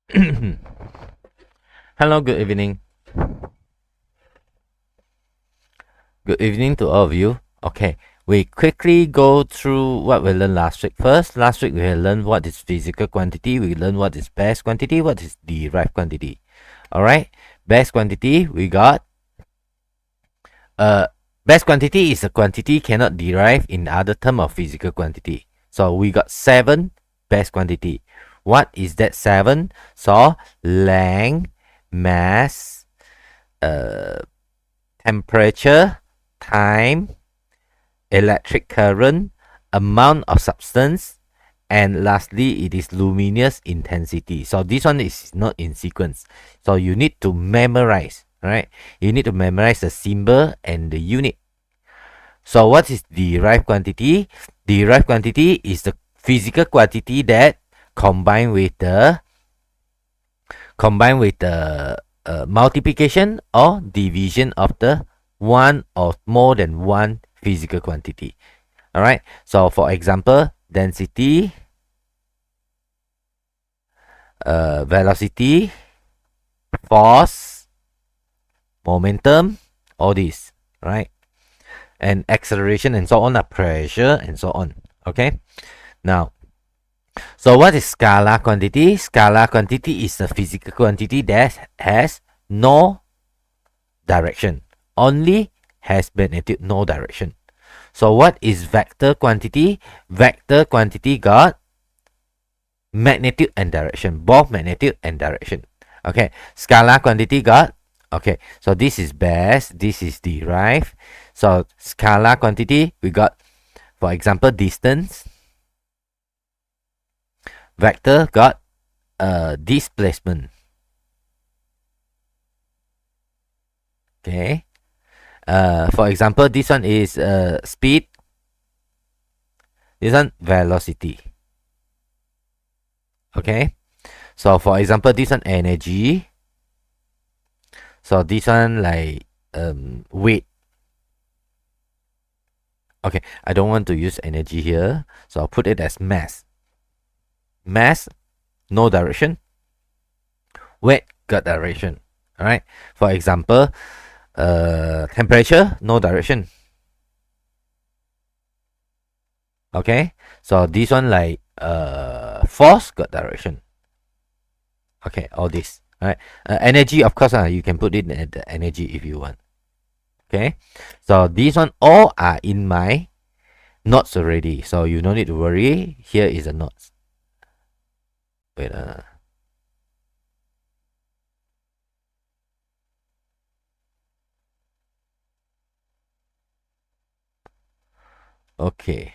Hello, good evening. Good evening to all of you. Okay, we quickly go through what we learned last week. First, last week we had learned what is physical quantity. We learned what is best quantity, what is derived quantity. All right, best quantity we got. Best quantity is a quantity cannot derive in other term of physical quantity. So we got 7 best quantity. What is that 7? So length, mass, temperature, time, electric current, amount of substance, and lastly it is luminous intensity. So this one is not in sequence, so you need to memorize, right? You need to memorize the symbol and the unit. So what is derived quantity? Derived quantity is the physical quantity that combined with the multiplication or division of the one or more than one physical quantity. All right, so for example, density, velocity, force, momentum, all these, right? And acceleration and so on, pressure and so on. Okay, now, so what is scalar quantity? Scalar quantity is a physical quantity that has no direction, only has magnitude, no direction. So what is vector quantity? Vector quantity got magnitude and direction, both magnitude and direction. Okay, scalar quantity got, okay, so this is best, this is derived. So scalar quantity we got, for example, distance. Vector got displacement. Okay, for example, this one is speed, this one velocity. Okay, so for example, this one energy, so this one like weight. Okay, I don't want to use energy here, so I'll put it as mass. Mass, no direction. Weight got direction. All right, for example, temperature, no direction. Okay, so this one like force got direction. Okay, all this. All right, energy, of course, you can put it at the energy if you want. Okay, so these one all are in my notes already, so you don't need to worry. Here is the notes. Wait, okay.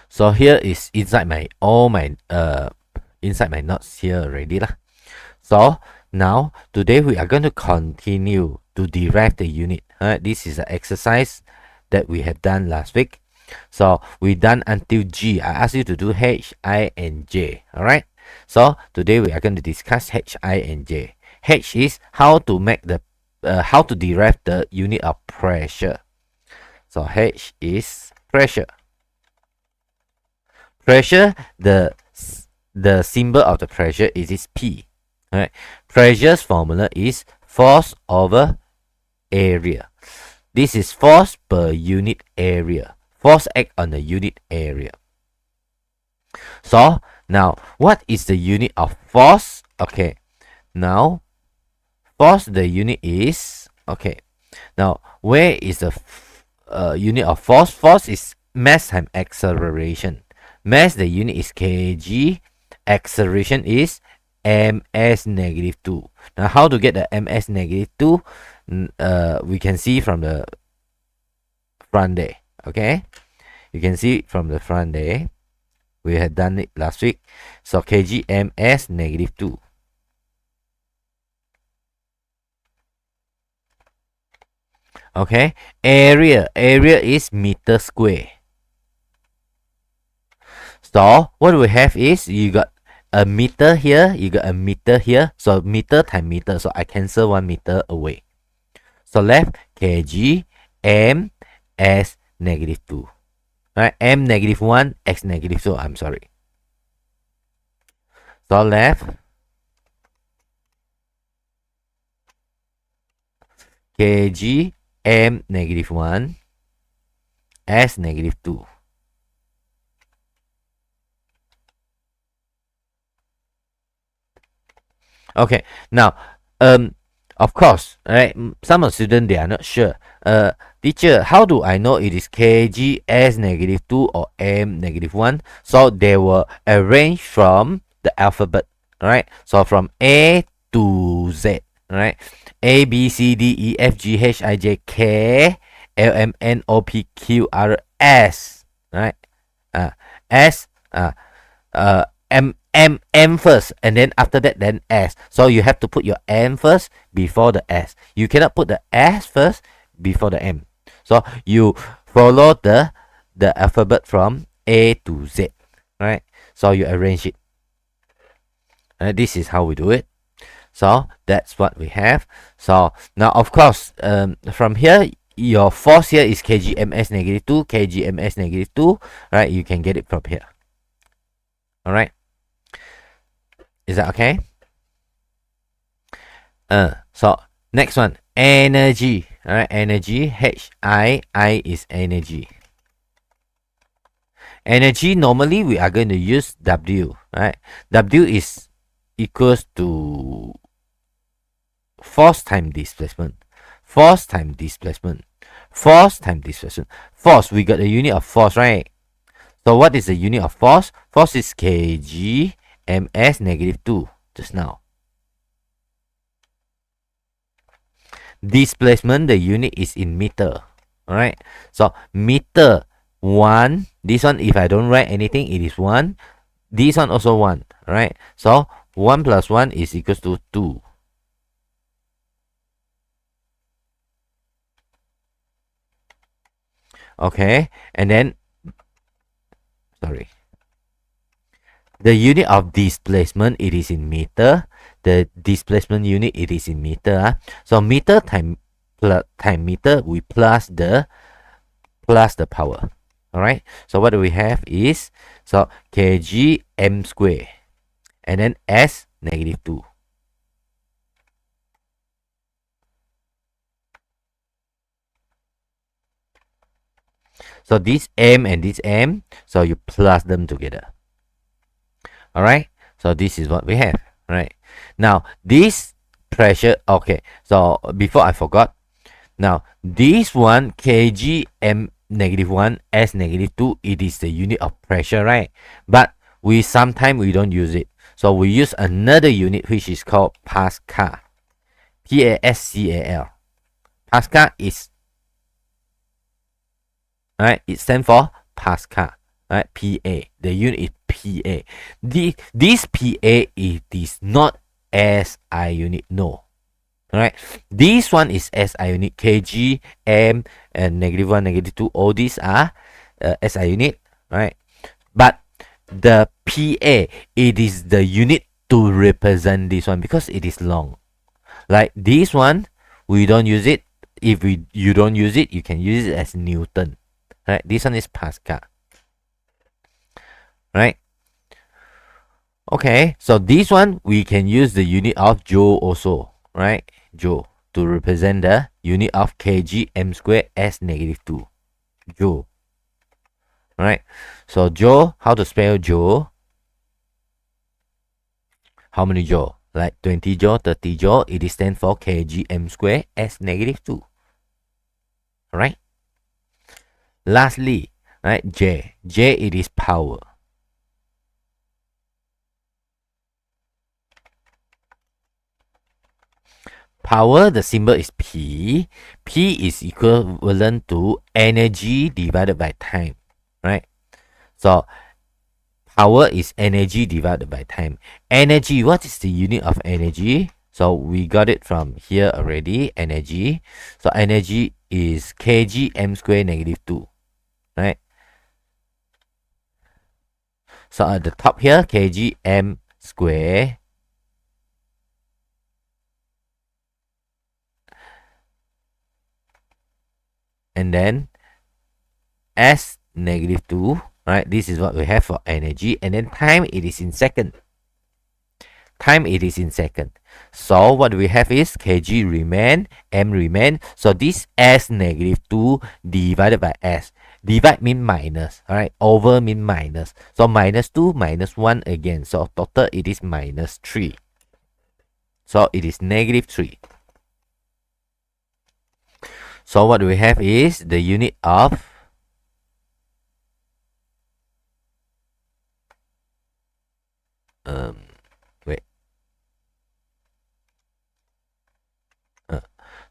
So here is inside my inside my notes here already lah. So now today we are going to continue to derive the unit. This is an exercise that we have done last week. So we done until G. I asked you to do H, I, and J. All right. So today we are going to discuss H, I, and J. H is how to make the how to derive the unit of pressure. So H is pressure. Pressure, the symbol of the pressure is P. All right. Pressure's formula is force over area. This is force per unit area. Force act on the unit area. So now, what is the unit of force? Okay, now force, the unit is, okay, now where is the unit of force? Force is mass times acceleration. Mass, the unit is kg. Acceleration is ms negative 2. Now how to get the ms negative 2? We can see from the front there. Okay, you can see from the front there. We had done it last week. So kg ms negative 2. Okay, area is meter square. So what we have is you got a meter here, you got a meter here. So meter times meter. So I cancel 1 meter away. So left kg m s negative 2. Right, m negative 1, x negative 2. I'm sorry. So left kg m negative 1 s negative 2. Okay, now of course, right, some of the students they are not sure. Teacher, how do I know it is kg s negative 2 or m negative 1? So they will arrange from the alphabet, right? So from A to Z, right? A B C D E F G H I J K L M N O P Q R S, right? S M first, and then after that then S. So you have to put your M first before the S. You cannot put the S first before the M. So you follow the alphabet from A to Z, right? So you arrange it. This is how we do it. So that's what we have. So now of course, from here your force here is kgms negative 2, kgms negative 2, right? You can get it from here. All right. Is that okay? So next one, energy. All right, energy. I is energy. Energy, normally we are going to use W, right? W is equals to force time displacement. Force time displacement. Force time displacement. Force, we got the unit of force, right? So what is the unit of force? Force is kg ms negative 2 just now. Displacement, the unit is in meter. All right. So meter 1. This one, if I don't write anything, it is 1. This one also 1. Right. So 1 plus 1 is equals to 2. Okay. And then, sorry. The unit of displacement, it is in meter. The displacement unit, it is in meter. So meter time meter, we plus the power. All right. So what do we have is, so kg m square, and then s negative 2. So this m and this m, so you plus them together. All right. So this is what we have. Right. Now this pressure. Okay. So before I forgot. Now this one kg m negative 1 s negative 2, it is the unit of pressure, right? But we sometimes we don't use it. So we use another unit which is called Pascal. Pascal. Pascal is, right? It stands for Pascal. Right? PA. The unit is PA. This PA, it is not SI unit. No. Alright. This one is SI unit. kg, m, and negative 1, negative 2. All these are SI unit. Right. But the PA, it is the unit to represent this one because it is long. Like this one, we don't use it. If you don't use it, you can use it as Newton. Right. This one is Pascal. Right. Okay, so this one we can use the unit of joule also, right? Joule to represent the unit of kg m square s negative 2. Joule. Right. So joule, how to spell joule? How many joule? Like 20 joule, 30 joule. It is stand for kg m square s negative 2. Right. Lastly, right, J. J, it is power. Power, the symbol is P. P is equivalent to energy divided by time, right? So power is energy divided by time. Energy, what is the unit of energy? So we got it from here already, energy. So energy is kg m square negative 2, right? So at the top here, kg m square and then s negative 2, right? This is what we have for energy, and then time, it is in second. time it is in second. So what we have is kg remain, m remain. So this s negative 2 divided by s. Divide mean minus, all right? Over mean minus. So minus 2 minus 1 again. So total it is minus 3. So it is negative 3. So what we have is the unit of wait.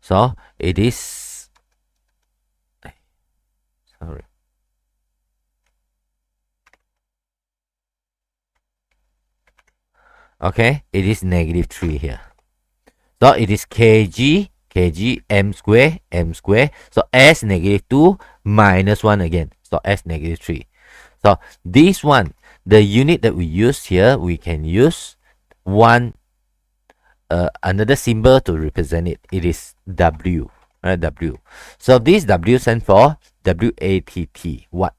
So it is, sorry. Okay, it is negative 3 here. So it is kg m square. So s negative 2 minus 1 again. So s negative 3. So this one, the unit that we use here, we can use another symbol to represent it. It is W. W. So this W stands for WATT, watt.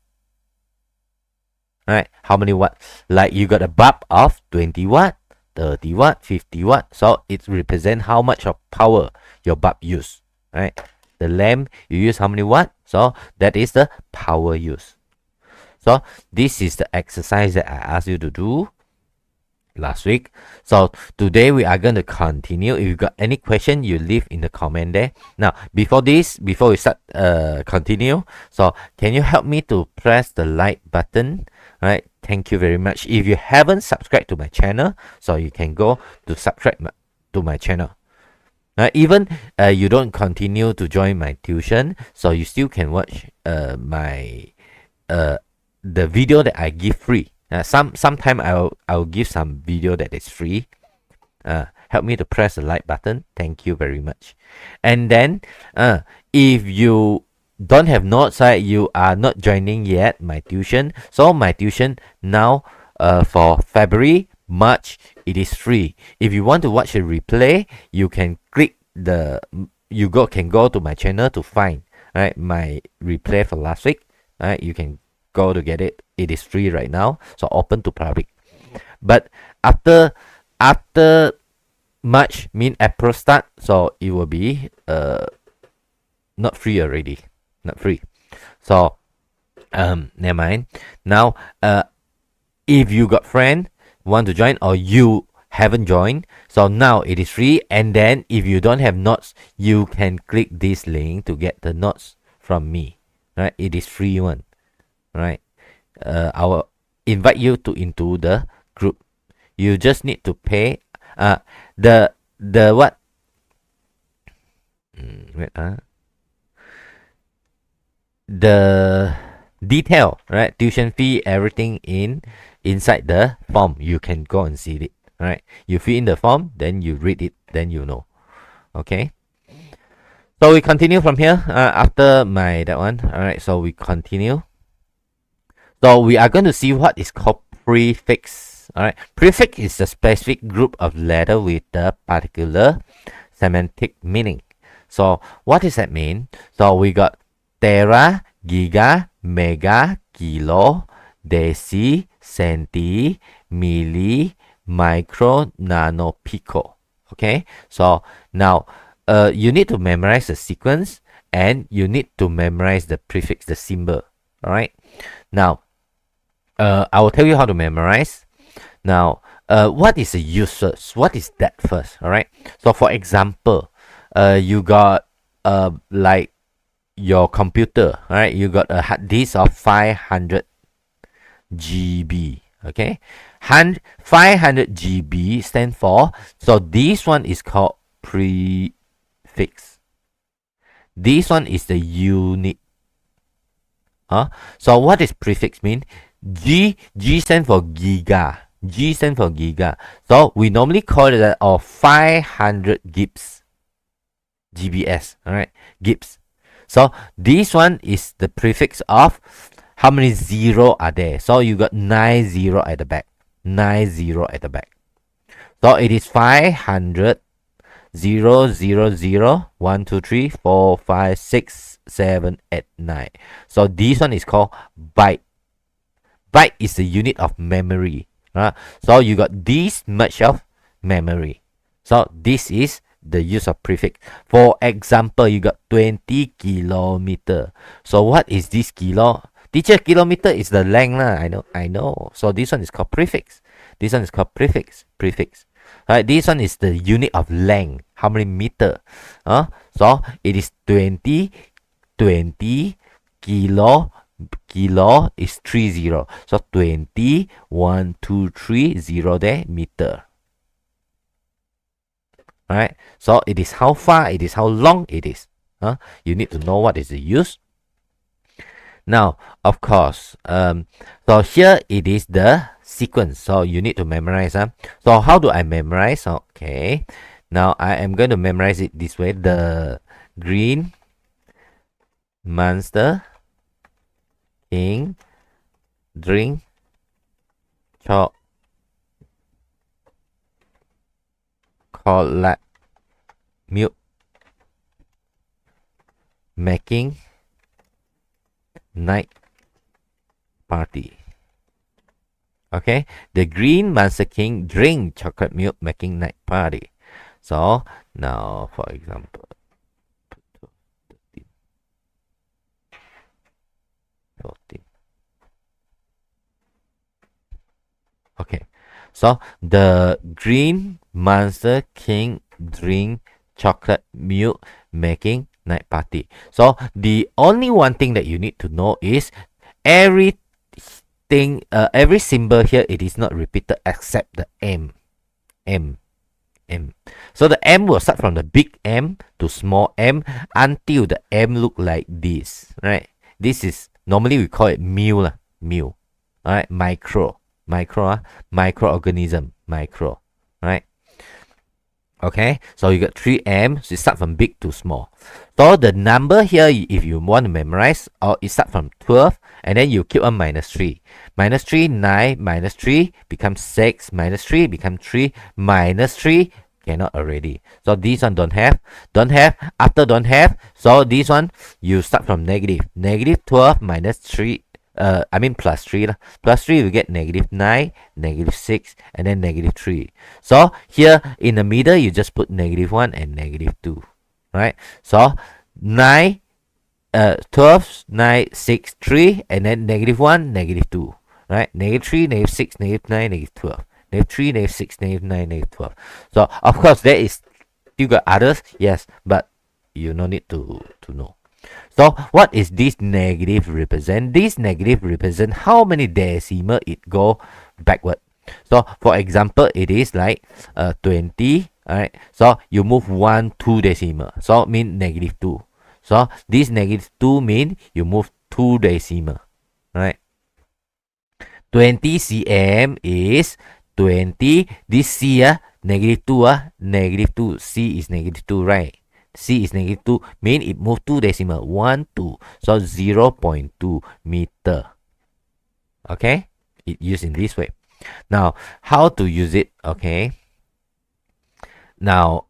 Right? How many watt? Like you got a bulb of 20 watt, 30 watt, 50 watt. So it represents how much of power your bulb use. Right? The lamp, you use how many watt? So that is the power use. So this is the exercise that I asked you to do last week. So today we are going to continue. If you got any question, you leave in the comment there. Now before we start continue, so can you help me to press the like button? Right, thank you very much. If you haven't subscribed to my channel, so you can go to subscribe to my channel. Even you don't continue to join my tuition, so you still can watch the video that I give free. Sometime I'll give some video that is free. Help me to press the like button. Thank you very much. And then if you don't have notes, you are not joining yet my tuition. So my tuition now for February, March, it is free. If you want to watch a replay, you can click can go to my channel to find my replay for last week. You can go to get it. It is free right now, so open to public. But after March mean April start, so it will be not free already, not free. So never mind. Now if you got friend want to join or you haven't joined, so now it is free. And then if you don't have notes, you can click this link to get the notes from me. Right, it is free one. Right, I will invite you into the group. You just need to pay the what the detail, right? Tuition fee, everything inside the form. You can go and see it. Right, you fill in the form, then you read it, then you know. Okay, so we continue from here after that one. All right, so we continue. So we are going to see what is called prefix. All right, prefix is a specific group of letters with a particular semantic meaning. So what does that mean? So we got tera, giga, mega, kilo, deci, centi, milli, micro, nano, pico. Okay, so now you need to memorize the sequence and you need to memorize the prefix, the symbol. All right, now I will tell you how to memorize. Now what is the uses? What is that first? All right, so for example, you got like your computer. All right, you got a hard disk of 500 GB. Okay, 500 GB stand for, so this one is called prefix. This one is the unit. So what is prefix mean? G stand for giga. G stand for giga. So we normally call it 500 gigs. GBS. All right, gigs. So this one is the prefix of how many zero are there. So you got 9 0 at the back. 9 0 at the back. So it is 500 0 0 0 1 2 3 4 5 6 7 8 9. So this one is called byte. Byte is the unit of memory. So you got this much of memory. So this is the use of prefix. For example, you got 20 kilometer. So what is this kilo? Teacher, kilometer is the length lah. I know. So this one is called prefix. This one is called prefix. Right, this one is the unit of length. How many meter? So it is 20 kilo is 30. So 20, 1, 2, 3, 0 there, meter. Right? So it is how far, it is how long it is. You need to know what is the use. Now, of course, so here it is the sequence. So you need to memorize. So how do I memorize? Okay. Now I am going to memorize it this way. The green monster king drink chocolate milk making night party. Okay, the green monster king drink chocolate milk making night party. So now, for example, 14. Okay, so the green monster king drink chocolate milk making night party. So the only one thing that you need to know is every symbol here, it is not repeated except the M. So the M will start from the big M to small m until the M look like this, right? This is normally we call it mu. All right, microorganism, right? Okay, so you got 3M, so you start from big to small. So the number here, if you want to memorize, or it start from 12, and then you keep on minus 3. Minus 3, 9, minus 3 becomes 6, minus 3 becomes 3, minus 3, cannot already. So this one don't have, after don't have, so this one, you start from negative. Negative 12 minus 3, plus 3. Plus 3, we get negative 9, negative 6, and then negative 3. So here in the middle, you just put negative 1 and negative 2. Right? So 9, 12, 9, 6, 3, and then negative 1, negative 2. Right? Negative 3, negative 6, negative 9, negative 12. Negative 3, negative 6, negative 9, negative 12. So of course, there is still got others, yes, but you no need to know. So what is this negative represent? This negative represent how many decimal it go backward. So for example, it is like 20. Alright, so you move 1, 2 decimal. So mean negative 2. So this negative 2 mean you move 2 decimal. Right? 20 cm is 20. This C negative 2 negative 2. C is negative 2, right? C is negative 2, mean it moved 2 decimal, 1, 2. So 0.2 meter. Okay? It used in this way. Now, how to use it? Okay. Now,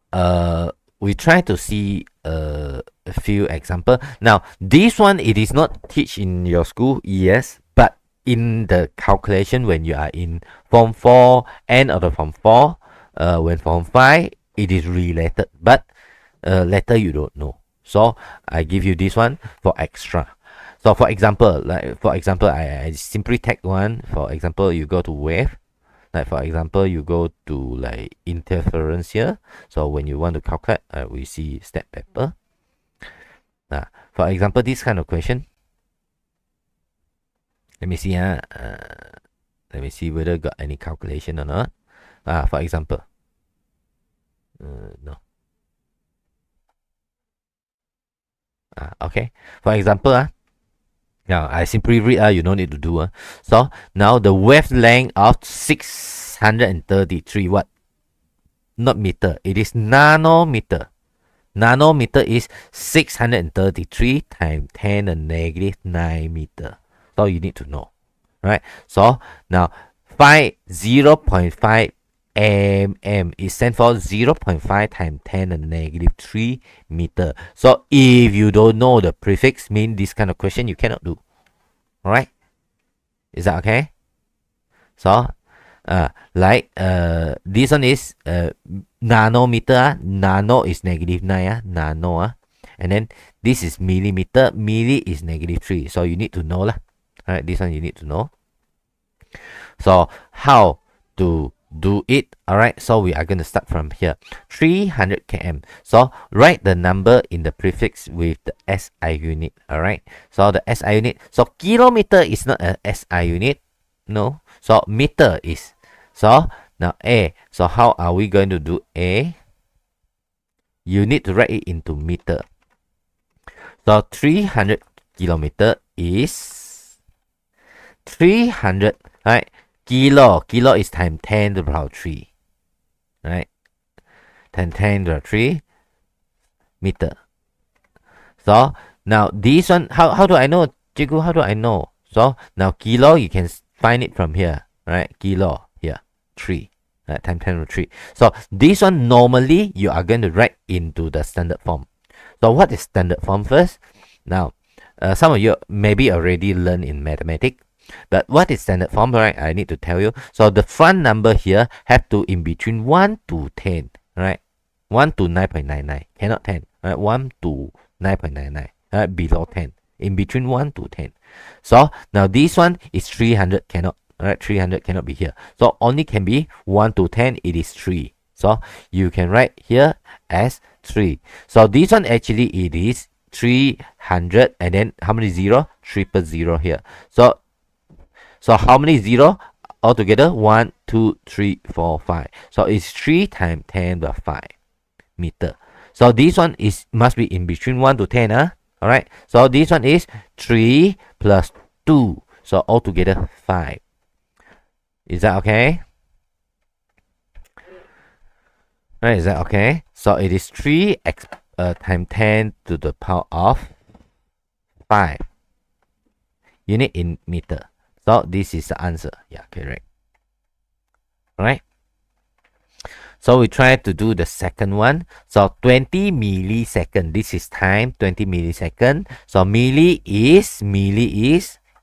we try to see a few example. Now, this one, it is not teach in your school, yes, but in the calculation when you are in Form 4, end of the Form 4, when Form 5, it is related, but later you don't know. So I give you this one for extra. So for example, I simply take one. For example, you go to wave. Like for example, you go to like interference here. So when you want to calculate, we see step paper. For example, this kind of question. Let me see. Let me see whether got any calculation or not. For example, no. Okay. For example, now I simply read. You don't need to do. So now the wavelength of 633 what? Not meter. It is nanometer. Nanometer is 633 times 10 to the negative 9 meter. So you need to know, right? So now 0.5 mm is stand for 0.5 times 10 to the negative 3 meter. So if you don't know the prefix, mean this kind of question you cannot do. Alright? Is that okay? So Like this one is nanometer. Nano is -9. Nano. And then this is millimeter. Milli is -3. So you need to know lah. Alright, this one you need to know. So how to do it? Alright, so we are going to start from here. 300 km. So write the number in the prefix with the SI unit. Alright, so the SI unit. So kilometer is not a SI unit. No. So meter is. So now A. So how are we going to do A? You need to write it into meter. So 300 kilometer is 300, right? Kilo is times 10 to the power 3, right? 10 to the 3 meter. So now this one, how do I know, Jigu? How do I know? So now kilo, you can find it from here, right? Kilo here, 3, right? Times 10 to 3. So this one normally you are going to write into the standard form. So what is standard form first? Now, some of you maybe already learned in mathematics, but what is standard form, right? I need to tell you. So the front number here have to in between 1 to 10, right? 1 to 9.99, cannot 10, right? 1 to 9.99, right? Below 10, in between 1 to 10. So now this one is 300, cannot, right? 300 cannot be here. So only can be 1 to 10, it is 3. So you can write here as 3. So this one actually it is 300 and then how many 0? 000 here. So how many 0 altogether? 1, 2, 3, 4, 5. So it's 3 times 10 to the 5 meter. So this one is must be in between 1 to 10. Alright. So this one is 3 plus 2. So altogether 5. Is that okay? Right, is that okay? So it is 3 times 10 to the power of 5 unit in meter. So this is the answer. Yeah, correct. Alright. So we try to do the second one. So 20 millisecond. This is time, 20 millisecond. So milli is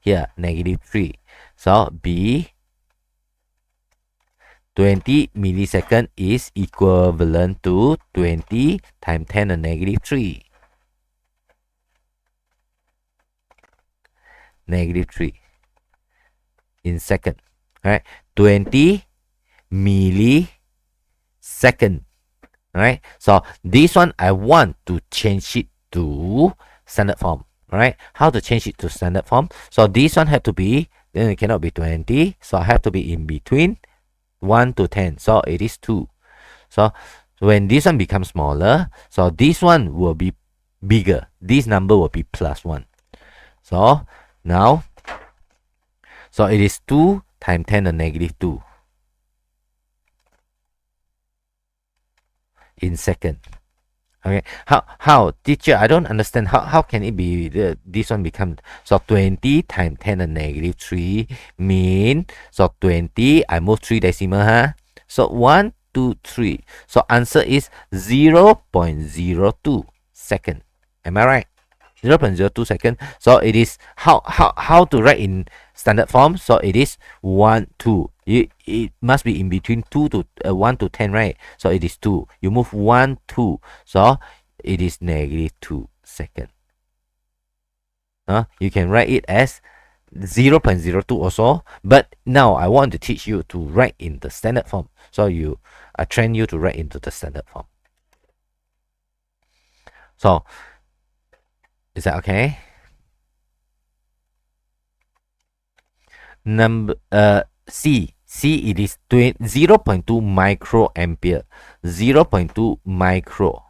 here, -3. So B, 20 millisecond is equivalent to 20 times 10 to the -3. -3 in second. Right? 20 millisecond. Right? So this one I want to change it to standard form. Right? How to change it to standard form? So this one have to be, then it cannot be 20. So I have to be in between 1 to 10. So it is 2. So when this one becomes smaller, so this one will be bigger. This number will be +1. So now, so it is 2 times 10 to the -2 in second. Okay, how teacher, I don't understand how can it be this one become, so 20 times 10 to the -3 mean, so 20 I move 3 decimal, so 1 2 3, so answer is 0.02 second. Am I right? 0.02 second. So it is how to write in standard form. So it is 1 2. It must be in between 2 to 1 to 10, right? So it is 2. You move 1 2. So it is -2 second. You can write it as 0.02 also. But now I want to teach you to write in the standard form. So I train you to write into the standard form. So is that okay? Number C, it is 0.2 microampere. 0.2 micro.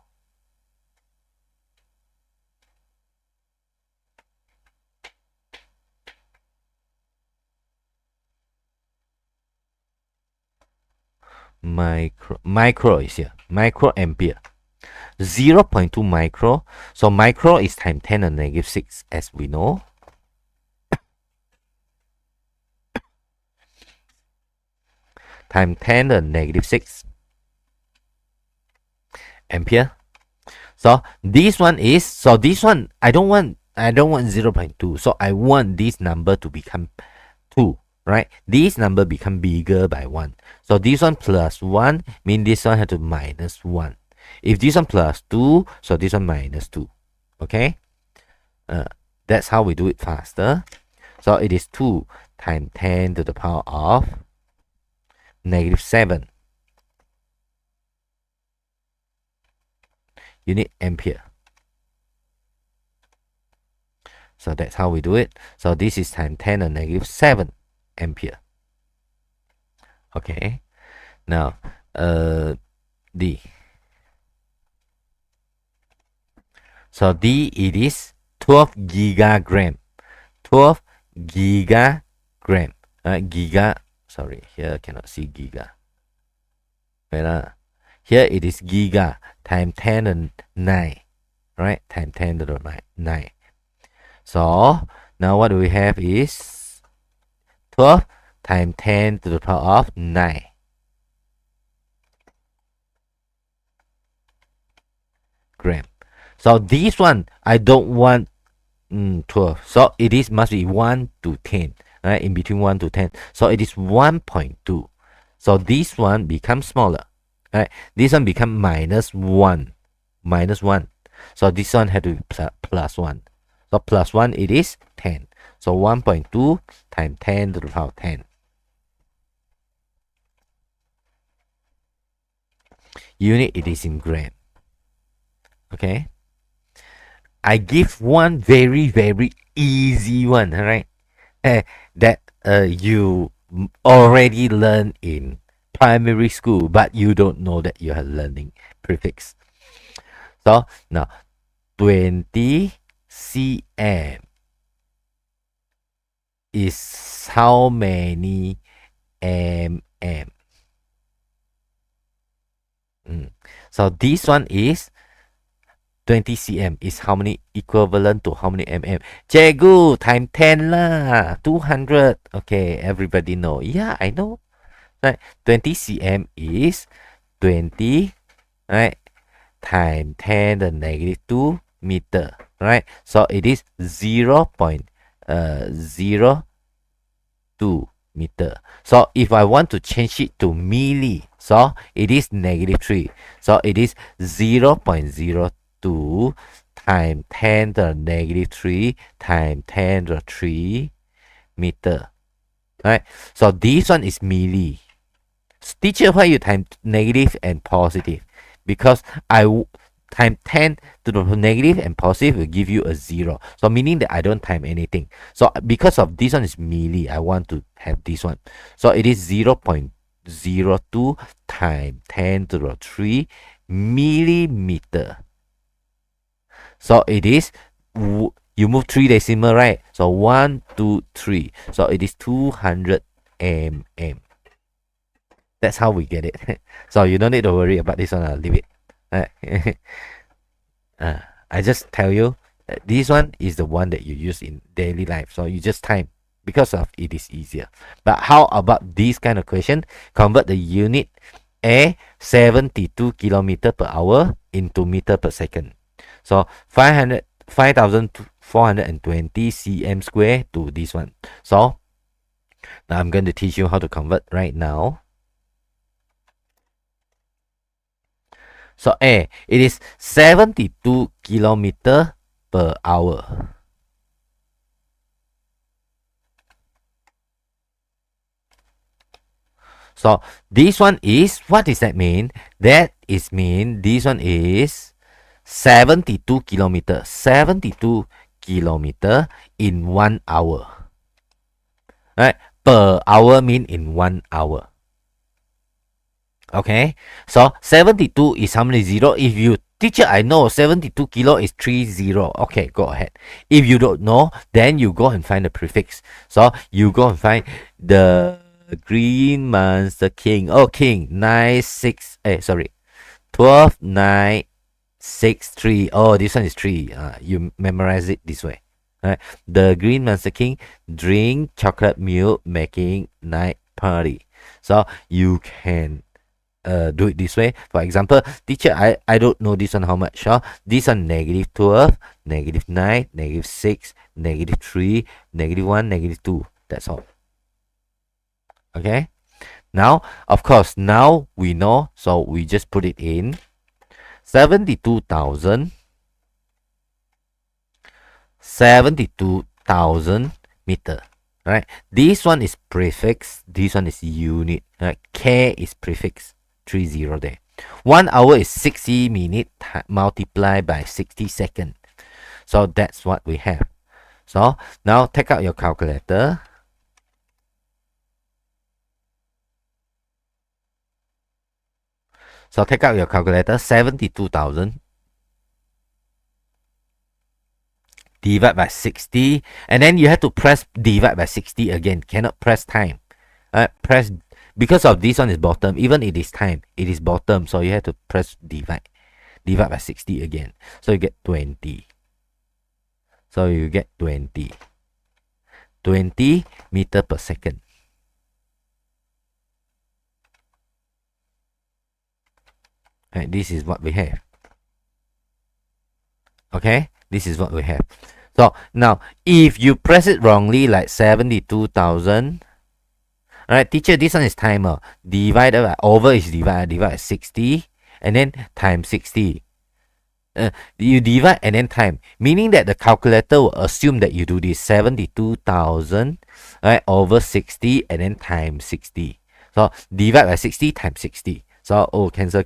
Micro is here. Microampere. 0.2 micro. So micro is times 10 to the -6, as we know. Times 10 to the -6 ampere. So this one is, so this one I don't want 0.2. So I want this number to become 2. right? This number become bigger by 1. So this one plus 1 mean this one have to minus 1. If this one plus 2, so this one minus 2. Okay? That's how we do it faster. So it is 2 times 10 to the power of negative 7 unit ampere. So that's how we do it. So this is times 10 to negative 7 ampere. Okay. Now, D. So D, it is 12 gigagram. 12 gigagram. Giga, sorry, here cannot see giga. Here it is giga times 10 and 9. Right? Times 10 to the 9. So, now what we have is 12 times 10 to the power of 9. Gram. So this one, I don't want 12. So it is must be 1 to 10. Right? In between 1 to 10. So it is 1.2. So this one becomes smaller. Right? This one become minus 1. Minus 1. So this one had to be plus 1. So plus 1 it is 10. So 1.2 times 10 to the power 10. Unit it is in gram. Okay. I give one very, very easy one, right? That you already learned in primary school, but you don't know that you are learning prefix. So now 20 cm is how many mm? So this one is 20 cm is how many equivalent to how many mm? Cikgu, time 10 lah, 200. Okay, everybody know. Yeah, I know. Right, 20 cm is 20, right, times 10 to the negative 2 meter, right? So it is 0.02 meter. So if I want to change it to milli, so it is negative 3. So it is 0.02 times 10 to the negative 3 times 10 to the 3 meter. Right? So this one is milli. Teacher, why you time negative and positive? Because I time 10 to the negative and positive will give you a 0. So meaning that I don't time anything. So because of this one is milli, I want to have this one. So it is 0.02 times 10 to the 3 millimeter. So it is, you move 3 decimal, right? So 1, 2, 3. So it is 200 mm. That's how we get it. So you don't need to worry about this one. I'll leave it. I just tell you that this one is the one that you use in daily life. So you just time because of it is easier. But how about this kind of question? Convert the unit A 72 kilometer per hour into meter per second. So 5,420 cm square to this one. So now I'm going to teach you how to convert right now. So A, it is 72 kilometer per hour. So this one is, what does that mean? That is mean this one is 72 kilometer. 72 kilometer in 1 hour. Right? Per hour mean in 1 hour. Okay, so 72 is how many 0? If you, teacher, I know 72 kilo is 30. Okay, go ahead. If you don't know, then you go and find the prefix. So you go and find the green monster king. Oh, king 12 9 6 3. Oh, this one is 3. You memorize it this way. Right? The green monster king drink chocolate milk making night party. So you can do it this way. For example, teacher, I don't know this one how much. This one negative 12, negative 9, negative 6, negative 3, negative 1, negative 2. That's all. Okay. Now, of course, now we know, so we just put it in 72,000 meter. Right? This one is prefix, this one is unit. Right? K is prefix, 30 there. 1 hour is 60 minutes multiplied by 60 seconds. So that's what we have. So now take out your calculator. So take out your calculator, 72,000 divide by 60, and then you have to press divide by 60 again. Cannot press time. Press, because of this one is bottom, even it is time, it is bottom, so you have to press divide by 60 again. So you get 20. So you get 20 meter per second. Right, this is what we have. Okay, this is what we have. So now, if you press it wrongly, like 72,000, alright, teacher, this one is timer. Divided by, over is divide by 60, and then times 60. You divide and then time, meaning that the calculator will assume that you do this 72,000, right, over 60, and then times 60. So divide by 60 times 60. So, oh, cancel.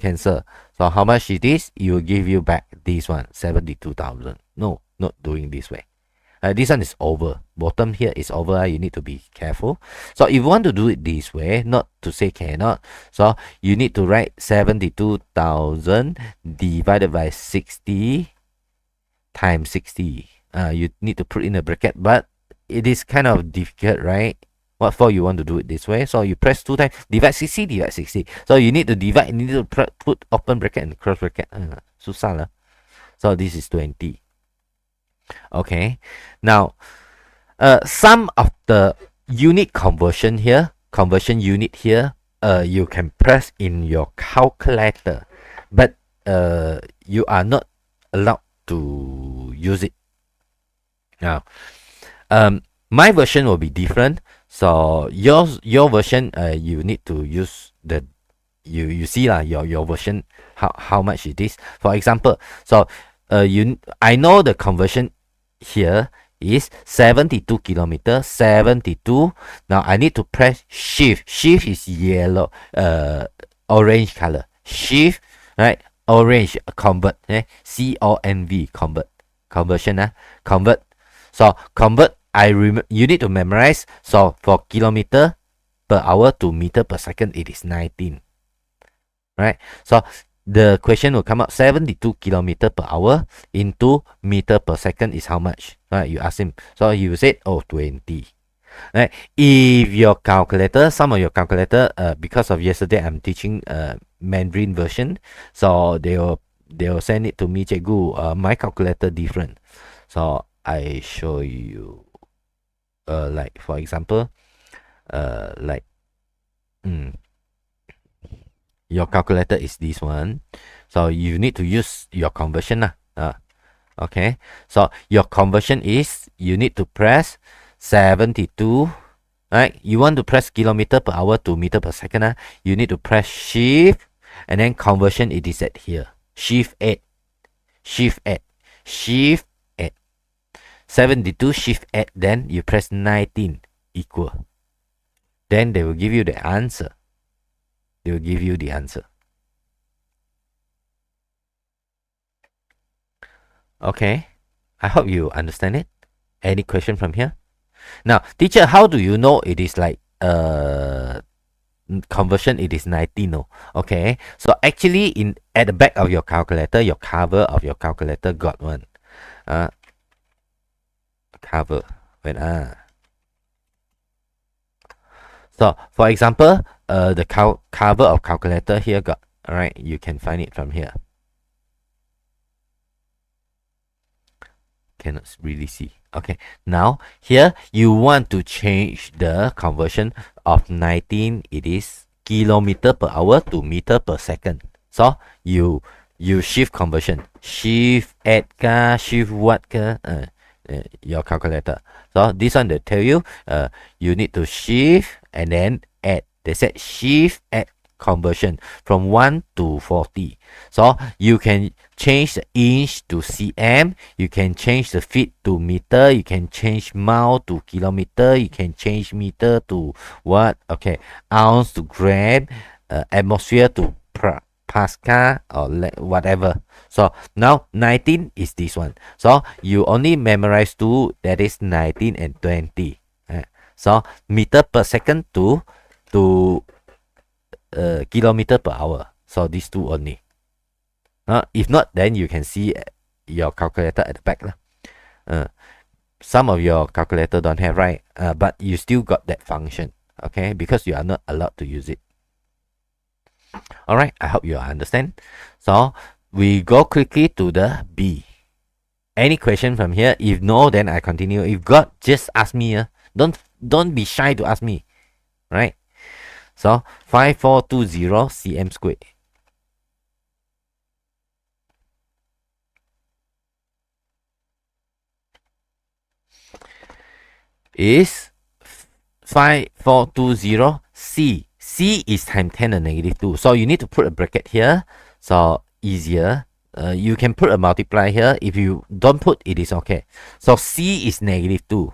So how much it is? It will give you back this one, 72,000. No, not doing this way. This one is over. Bottom here is over. You need to be careful. So if you want to do it this way, not to say cannot, so you need to write 72,000 divided by 60 times 60. You need to put in a bracket, but it is kind of difficult, right? What for you want to do it this way? So you press 2 times, divide 60. So you need to divide, you need to put open bracket and cross bracket. Susah lah. So this is 20. Okay. Now, some of the unit conversion unit here, you can press in your calculator, but you are not allowed to use it. Now, my version will be different. So your version, you need to use the you see lah, your version, how much it is. For example, so I know the conversion here is 72 kilometer, 72. Now I need to press shift. Shift is yellow, orange color. Shift, right? Orange, convert. CONV, convert. Conversion, convert. So convert. You need to memorize. So for kilometer per hour to meter per second, it is 19. Right? So the question will come out 72 kilometer per hour into meter per second is how much? Right? You ask him. So he will say, oh, 20. Right? If your calculator, some of your calculator, because of yesterday I'm teaching Mandarin version, so they will send it to me, Cikgu. My calculator different. So I show you. Like for example, your calculator is this one, so you need to use your conversion okay, so your conversion is, you need to press 72, right? You want to press kilometer per hour to meter per second, you need to press shift, and then conversion, it is at here, shift 8, 72 shift 8, then you press 19 equal. Then they will give you the answer. Okay. I hope you understand it. Any question from here? Now, teacher, how do you know it is like conversion, it is 19? No. Okay. So actually at the back of your calculator, your cover of your calculator got one. Cover. So for example, the cover of calculator here got, alright, you can find it from here. Cannot really see. Okay, now here you want to change the conversion of 19, it is kilometer per hour to meter per second. So you shift conversion, shift add ka, shift what ka, your calculator. So this one they tell you, you need to shift and then add. They said shift add conversion from 1 to 40. So you can change the inch to cm, you can change the feet to meter, you can change mile to kilometer, you can change meter to what? Okay, ounce to gram, atmosphere to Pascal or whatever. So now 19 is this one. So you only memorize two, that is 19 and 20. So meter per second to kilometer per hour. So these two only. If not, then you can see your calculator at the back. Some of your calculator don't have, right? But you still got that function. Okay, because you are not allowed to use it. Alright, I hope you understand. So we go quickly to the B. Any question from here? If no, then I continue. If got, just ask me. Don't be shy to ask me. Right? So 5420 cm squared is 5420 C. C is times 10 to the negative 2. So you need to put a bracket here. So easier. You can put a multiply here. If you don't put, it is okay. So C is negative 2.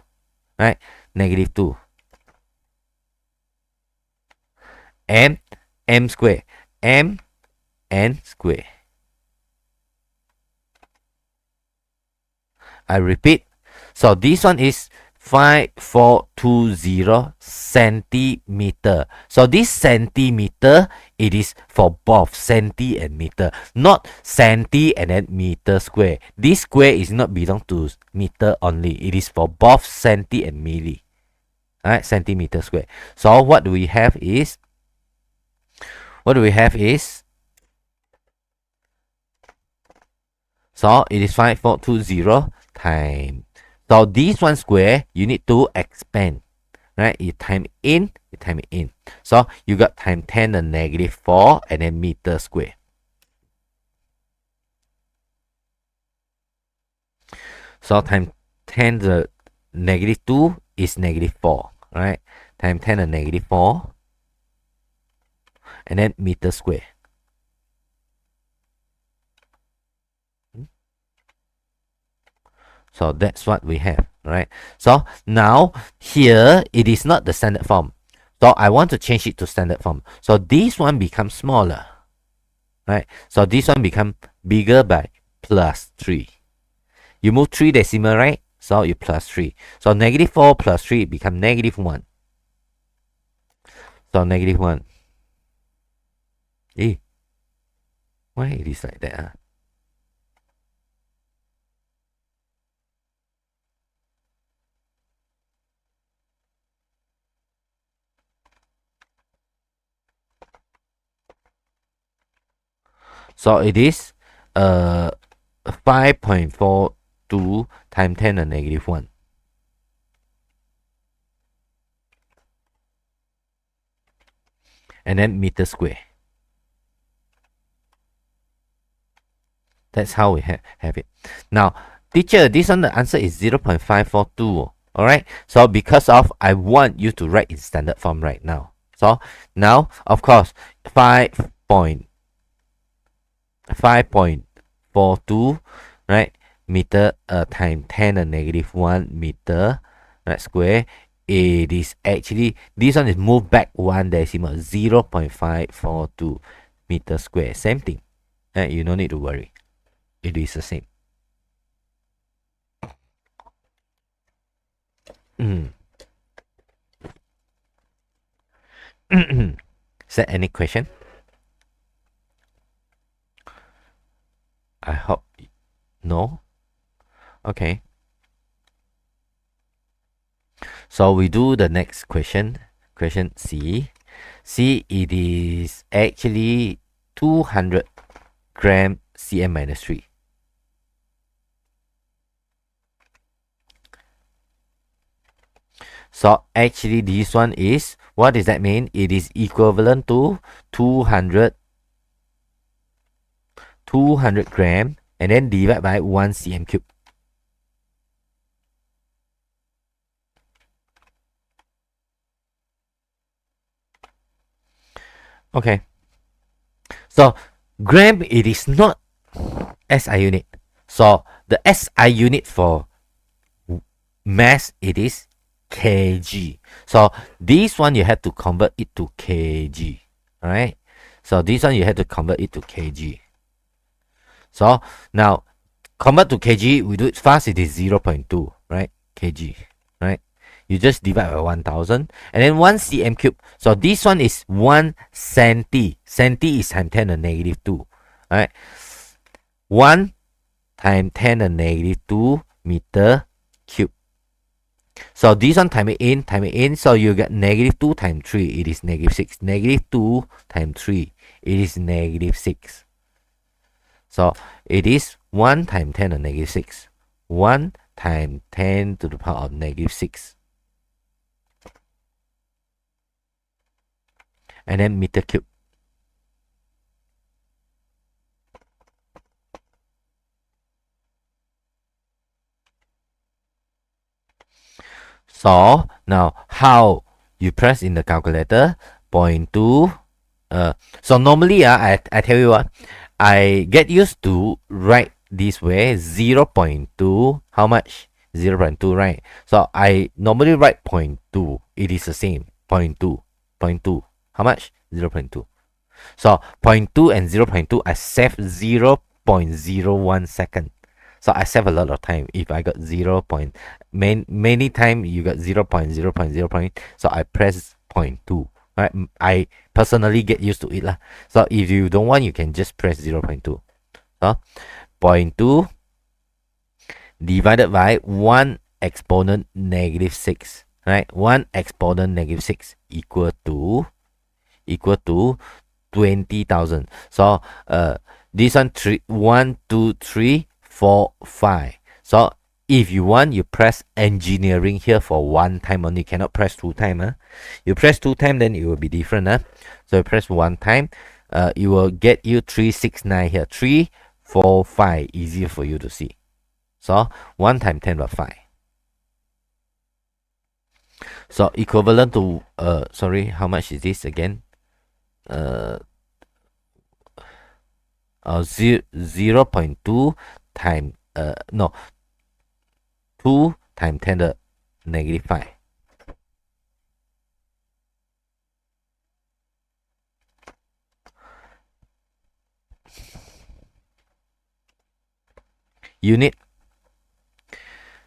Right? Negative 2. M square. M N square. I repeat. So this one is 5420 centimeter. So this centimeter, it is for both centi and meter, not centi and then meter square. This square is not belong to meter only. It is for both centi and milli. Alright, centimeter square. So what do we have is so it is 5420 times. So this one square, you need to expand. Right? You time in, you time it in. So you got times 10 to the negative 4 and then meter square. So times 10 to the negative 2 is negative 4. Right? Times 10 to the negative 4 and then meter square. So that's what we have, right? So now here it is not the standard form. So I want to change it to standard form. So this one becomes smaller, right? So this one becomes bigger by plus 3. You move 3 decimal, right? So you plus 3. So negative 4 plus 3 become negative 1. So negative 1. Why it is like that? So it is 5.42 times 10 to the negative 1. And then meter square. That's how we have it. Now, teacher, this one the answer is 0.542. Alright, so because of I want you to write in standard form right now. So now, of course, 5.42, right, meter times 10 to the negative 1 meter, right, square. It is actually, this one is moved back 1 decimal, 0.542 meter square. Same thing. You don't need to worry. It is the same. Is there any question? I hope no. Okay. So we do the next question. Question C. C, it is actually 200 gram cm minus 3. So actually this one is, what does that mean? It is equivalent to 200 gram and then divide by 1 cm cube. Okay. So gram, it is not SI unit. So the SI unit for mass, it is kg. So this one you have to convert it to kg. Alright. So this one you have to convert it to kg. So now convert to kg, we do it fast, it is 0 0.2, right? Kg, right? You just divide by 1000 and then 1 cm cube. So this one is 1 centi. Centi is times 10 to the negative 2. Alright. 1 times 10 to the negative 2 meter cube. So this one time it in. So you get negative 2 times 3. It is negative 6. Negative 2 times 3. It is negative 6. So it is 1 times 10 to the negative 6. 1 times 10 to the power of negative 6. And then meter cube. So now how you press in the calculator? 0.2. So normally I tell you what, I get used to write this way 0 0.2. How much? 0 0.2, right? So I normally write 0.2. It is the same. 0.2. 0.2. How much? 0 0.2. So 0.2 and 0 0.2, I save 0.01 second. So I save a lot of time. If I got 0. Many time you got 0 0.0. So I press 0.2. Right? I personally get used to it lah. So if you don't want, you can just press 0 0.2. So 0.2 divided by 1 exponent negative 6. Right? 1 exponent negative 6 equal to 20,000. So this one 1 2 3 4 5. So if you want, you press engineering here for 1 time only. Cannot press 2 times. You press 2 times, then it will be different. So you press 1 time. It will get you 369 here. 3 4 5. Easier for you to see. So 1 times 10 by 5. So equivalent to sorry, how much is this again? 0.2 times 2 times 10 to the negative 5. Unit.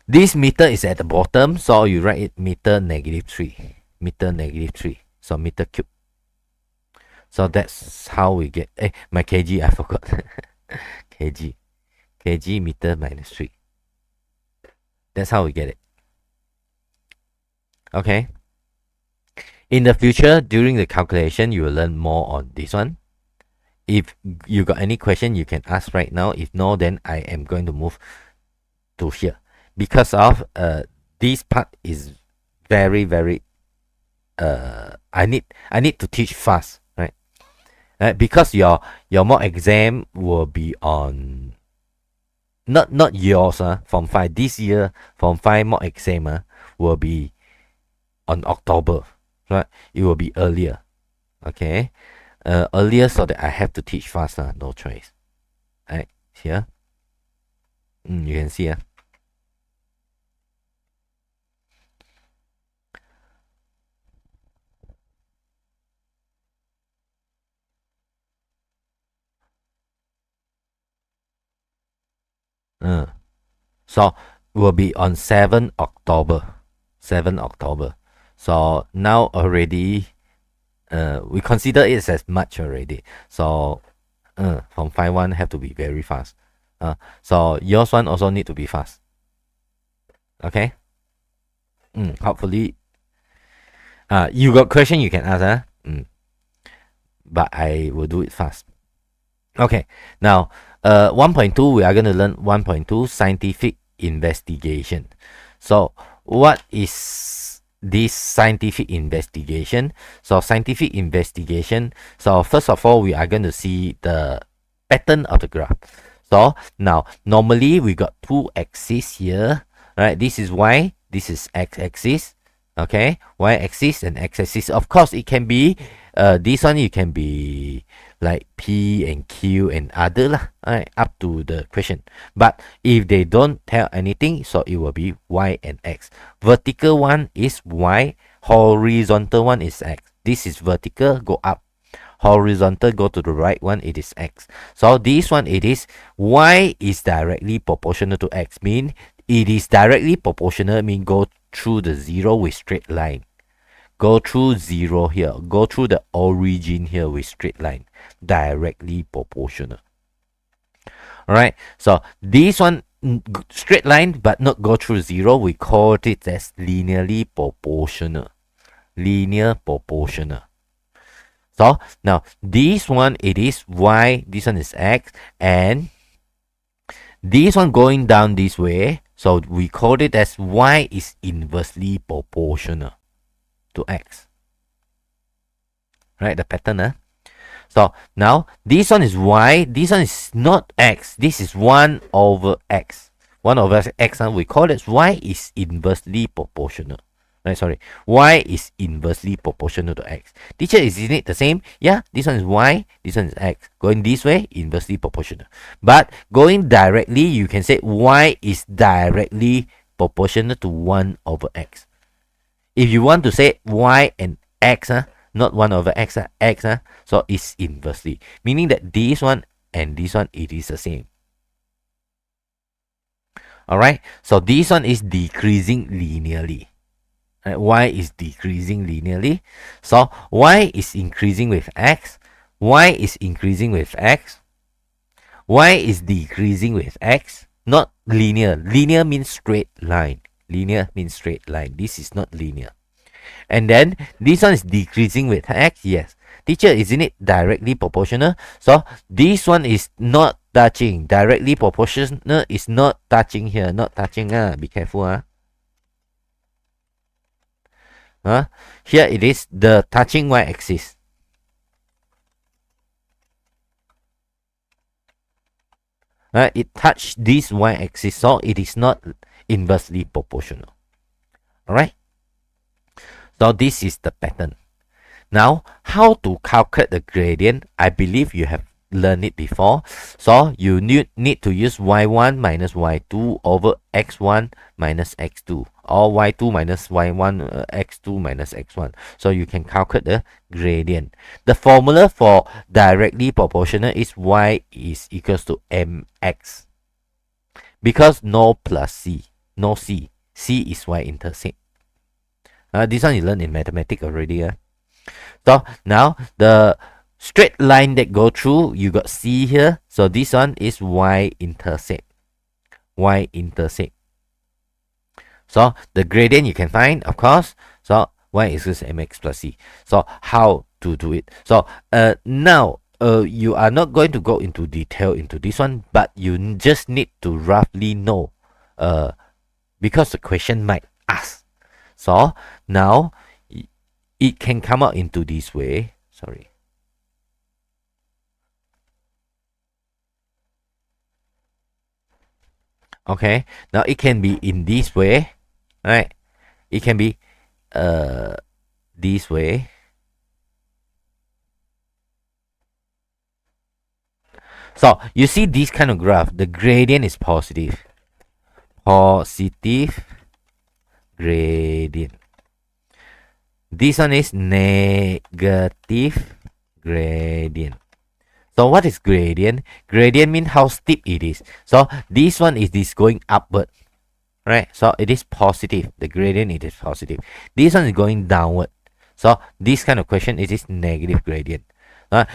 This meter is at the bottom, so you write it meter negative 3. Meter negative 3. So meter cube. So that's how we get my kg, I forgot. kg meter minus 3. That's how we get it. Okay. In the future, during the calculation, you will learn more on this one. If you got any question, you can ask right now. If no, then I am going to move to here. Because of this part is very I need to teach fast, right? Because your mock exam will be on not yours, Form 5 this year. Form 5 mock exam will be on October, right? It will be earlier, okay? Earlier, so that I have to teach fast, no choice. Right here, you can see, so will be on 7 October. 7 October. So now already we consider it as March already. So from 5-1 have to be very fast. So yours one also need to be fast. Okay. Hopefully you got question you can ask, but I will do it fast. Okay. Now 1.2, we are going to learn 1.2 scientific investigation. So what is this scientific investigation? So scientific investigation, so first of all, we are going to see the pattern of the graph. So now normally we got two axes here, right? This is y, this is x-axis, Okay, y-axis and x-axis. Of course, it can be this one. You can be like P and Q and other lah. Alright, up to the question. But if they don't tell anything, so it will be y and x. Vertical one is y. Horizontal one is x. This is vertical, go up. Horizontal, go to the right one, it is x. So this one, it is y is directly proportional to x. Mean it is directly proportional, mean go through the 0 with straight line. Go through 0 here. Go through the origin here with straight line. Directly proportional. Alright, so this one straight line but not go through 0. We call it as linearly proportional. Linear proportional. So now this one, it is y, this one is x, and this one going down this way, so we call it as y is inversely proportional to x. Right, the pattern, huh? So now this one is y, this one is not x, this is 1 over x. 1 over x, we call it y is inversely proportional. Right, sorry, y is inversely proportional to x. Teacher, isn't it the same? Yeah, this one is y, this one is x. Going this way, inversely proportional. But going directly, you can say y is directly proportional to 1 over x. If you want to say y and x, not 1 over x, x, so it's inversely. Meaning that this one and this one, it is the same. Alright, so this one is decreasing linearly. Y is decreasing linearly. So y is increasing with x. Y is increasing with x. Y is decreasing with x. Not linear. Linear means straight line. Linear means straight line. This is not linear. And then this one is decreasing with x. Yes. Teacher, isn't it directly proportional? So this one is not touching. Directly proportional is not touching here. Not touching. Be careful. Here it is the touching y-axis. It touched this y-axis, so it is not inversely proportional. Alright, so this is the pattern. Now, how to calculate the gradient? I believe you have learned it before. So you need to use y1 minus y2 over x1 minus x2, or y2 minus y1 x2 minus x1. So you can calculate the gradient. The formula for directly proportional is y is equals to mx, because no plus c, no c, c is y-intercept. This one you learned in mathematics already. So now the straight line that go through, you got c here, so this one is y-intercept. Y-intercept. So the gradient you can find, of course. So y is equals to mx plus c. So how to do it? So now you are not going to go into detail into this one, but you just need to roughly know because the question might ask. So now it can come out into this way. Sorry. Okay, now it can be in this way, right? It can be this way. So you see this kind of graph, the gradient is positive. Positive gradient. This one is negative gradient. So what is gradient? Gradient means how steep it is. So this one is this going upward, right? So it is positive. The gradient, it is positive. This one is going downward. So this kind of question, it is negative gradient.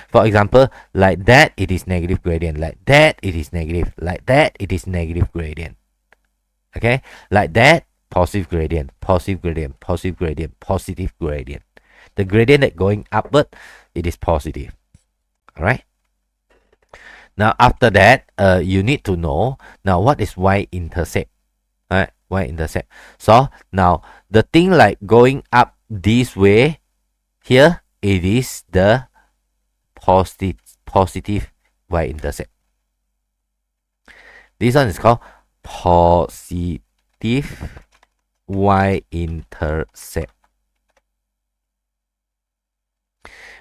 For example, like that, it is negative gradient. Like that, it is negative. Like that, it is negative gradient. Okay, like that, positive gradient, positive gradient, positive gradient, positive gradient. The gradient that going upward, it is positive. All right. Now after that, you need to know now what is y-intercept. Right, y-intercept. So now the thing like going up this way, here it is the positive y-intercept. This one is called positive y-intercept.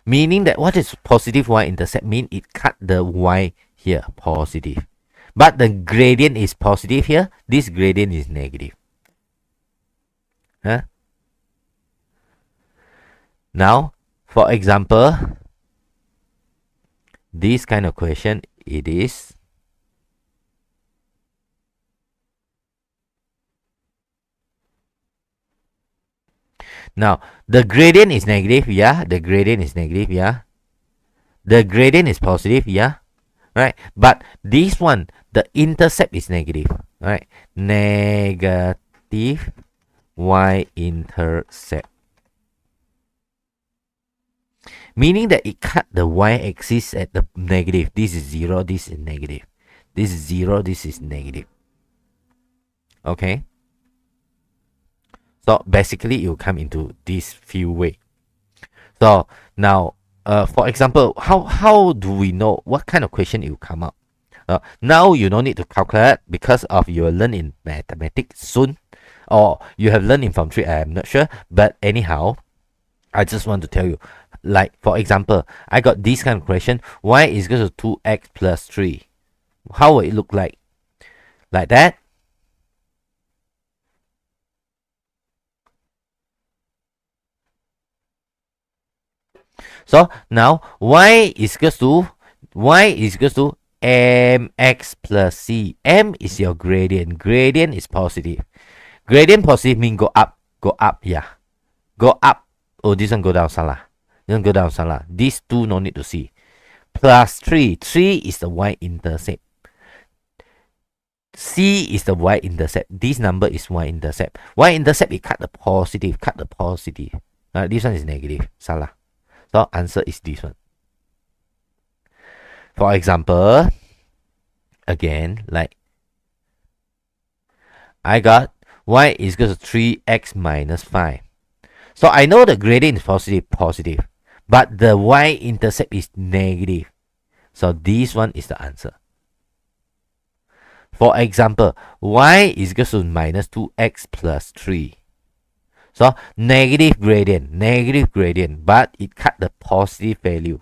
Meaning that what is positive y-intercept mean it cut the y here positive. But the gradient is positive here. This gradient is negative. Huh? Now, for example, this kind of question, it is now the gradient is negative, yeah. The gradient is negative, yeah. The gradient is positive, yeah. Right? But this one, the intercept is negative, right? Negative y-intercept. Meaning that it cut the y-axis at the negative. This is 0, this is negative. This is 0, this is negative. Okay? So basically, it will come into this few way. So now, for example, how do we know what kind of question it will come up? Now you don't need to calculate because of you will learn in mathematics soon, or you have learned in Form 3. I'm not sure, but anyhow, I just want to tell you, like for example, I got this kind of question: y is equal to 2x plus 3. How will it look like? Like that. So now y is equal to mx plus c. M is your gradient. Gradient is positive. Gradient positive means go up. Go up, yeah. Go up. Oh, this one go down, salah. This one go down, salah. These two no need to see. Plus 3. 3 is the y-intercept. C is the y-intercept. This number is y-intercept. Y-intercept, it cut the positive. Cut the positive. This one is negative. Salah. So answer is this one. For example, again, like I got y is equal to 3x minus 5. So I know the gradient is positive, but the y-intercept is negative. So this one is the answer. For example, y is equal to minus 2x plus 3. So negative gradient, but it cut the positive value.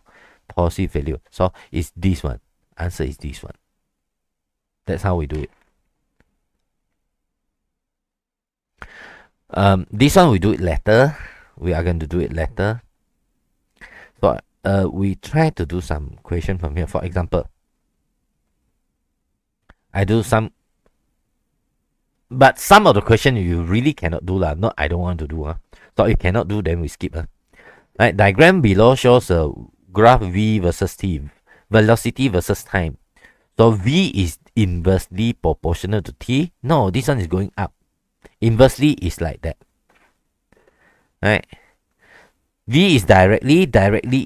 So it's this one. Answer is this one. That's how we do it. This one we do it later. We are going to do it later. So we try to do some question from here. For example, I do some, but some of the question you really cannot do lah. Not I don't want to do. So if cannot do, then we skip. Right, diagram below shows a graph v versus t, velocity versus time. So v is inversely proportional to t. No, this one is going up. Inversely is like that. Right? V is directly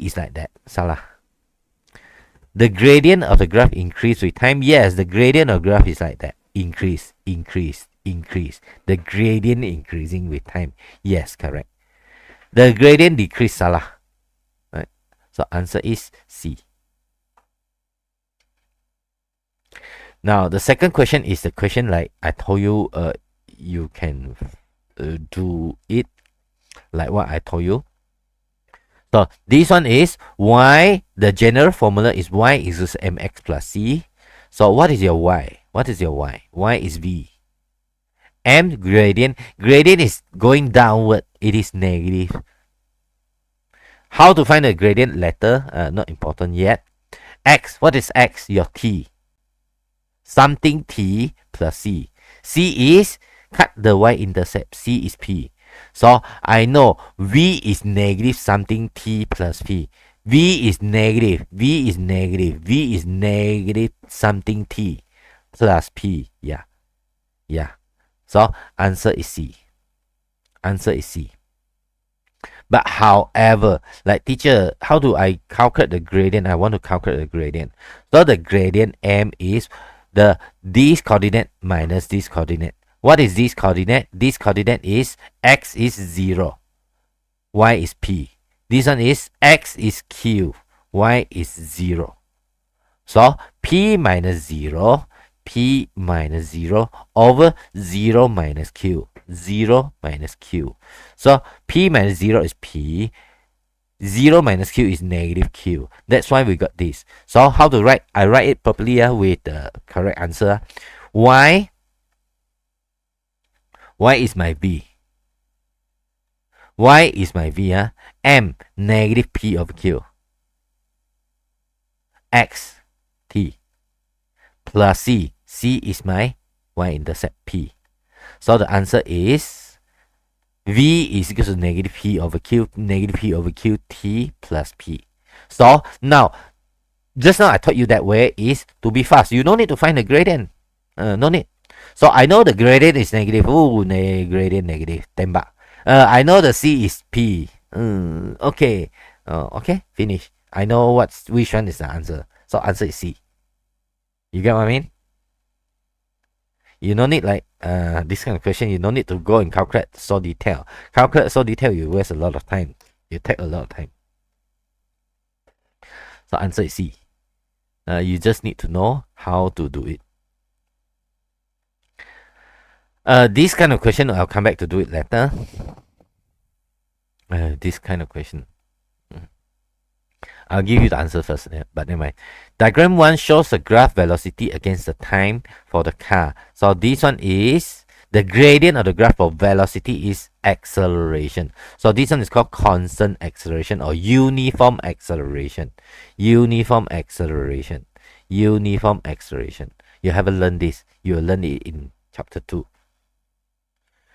is like that. Salah. The gradient of the graph increase with time. Yes, the gradient of graph is like that. Increase. The gradient increasing with time. Yes, correct. The gradient decrease. Salah. Right? So answer is C. Now the second question is the question like I told you. You can do it like what I told you. So this one is y. The general formula is y is equal to mx plus c. So what is your y? What is your y? Y is v. M gradient. Gradient is going downward. It is negative. How to find the gradient later? Not important yet. X. What is x? Your t. Something t plus c. C is cut the y-intercept. C is p. So I know v is negative something t plus p. V is negative something t plus p. Yeah. So answer is C. But however, like teacher, how do I calculate the gradient? I want to calculate the gradient. So the gradient m is this coordinate minus this coordinate. What is this coordinate? This coordinate is x is 0. Y is p. This one is x is q. Y is 0. So p minus 0, P minus 0 over 0 minus Q. 0 minus Q. So P minus 0 is P. 0 minus Q is negative Q. That's why we got this. So how to write? I write it properly with the correct answer. Y is my V. Y is my V. M negative P over Q. X T plus C. C is my y-intercept P. So the answer is V is equal to negative P over Q, negative P over Q, T plus P. So now, just now I taught you that way is to be fast. You don't need to find the gradient. No need. So I know the gradient is negative. Ooh, gradient negative. Tembak. I know the C is P. Okay. Okay, finish. I know which one is the answer. So answer is C. You get what I mean? You don't need like this kind of question. You don't need to go and calculate so detail. Calculate so detail, you waste a lot of time. You take a lot of time. So answer is C. You just need to know how to do it. This kind of question, I'll come back to do it later. This kind of question. I'll give you the answer first, but never mind. Diagram 1 shows the graph velocity against the time for the car. So this one is the gradient of the graph of velocity is acceleration. So this one is called constant acceleration or uniform acceleration. Uniform acceleration. Uniform acceleration. You haven't learned this. You will learn it in chapter 2.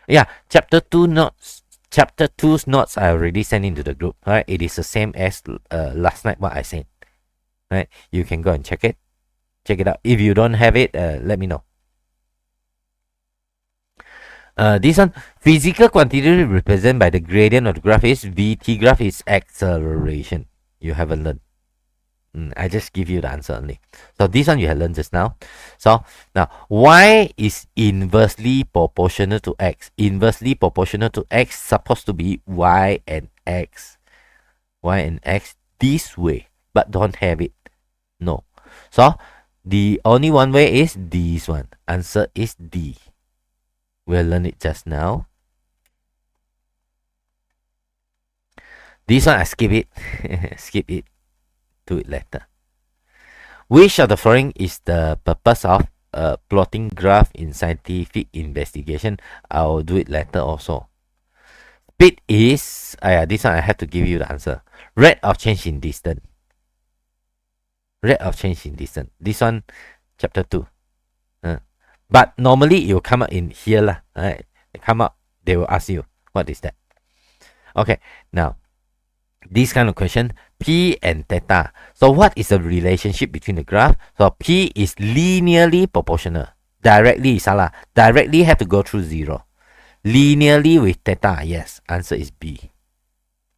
Yeah, chapter 2 notes. Chapter 2's notes I already sent into the group. Right, it is the same as last night what I sent. Right, you can go and check it. Check it out. If you don't have it, let me know. This one, physical quantity represented by the gradient of the graph is VT graph is acceleration. You haven't learned. I just give you the answer only. So this one you have learned just now. So now y is inversely proportional to x. Inversely proportional to x supposed to be y and x. Y and x this way, but don't have it. No. So the only one way is this one. Answer is D. We'll learn it just now. This one I skip it. Skip it. Do it later. Which of the following is the purpose of plotting graph in scientific investigation? I'll do it later also. Speed is this one I have to give you the answer. Rate of change in distance. Rate of change in distance. This one, chapter 2. But normally it will come up in here lah. Right? They come up, they will ask you what is that. Okay, now this kind of question, P and theta. So what is the relationship between the graph? So P is linearly proportional. Directly, salah. Directly have to go through 0. Linearly with theta, yes. Answer is B.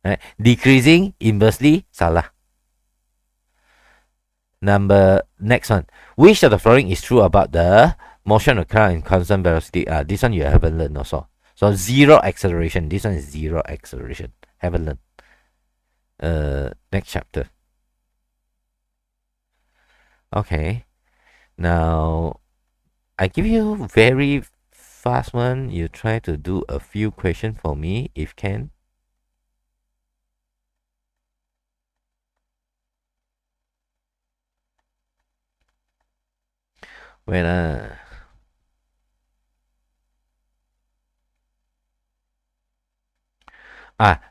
Right? Decreasing inversely, salah. Next one. Which of the following is true about the motion of the car in constant velocity? This one you haven't learned also. So 0 acceleration. This one is 0 acceleration. Haven't learned. Next chapter. Okay, now I give you very fast one. You try to do a few questions for me if can. Wait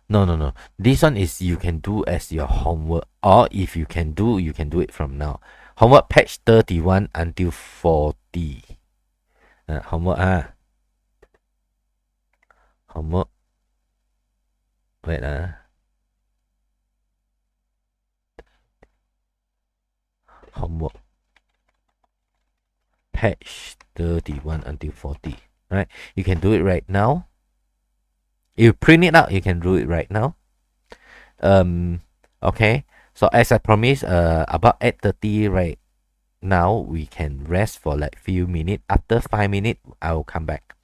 no. This one is you can do as your homework, or if you can do it from now. Homework page 31 until 40. Homework homework. Wait homework page 31 until 40. Right, you can do it right now. You print it out, you can do it right now. Okay, so as I promised, about 8:30 right now we can rest for like few minutes. After 5 minutes I will come back.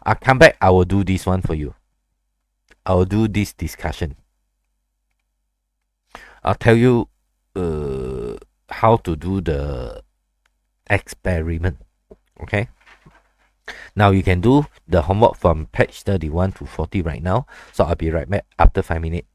I'll come back, I will do this one for you. I will do this discussion. I'll tell you how to do the experiment. Okay. Now you can do the homework from page 31 to 40 right now. So I'll be right back after 5 minutes.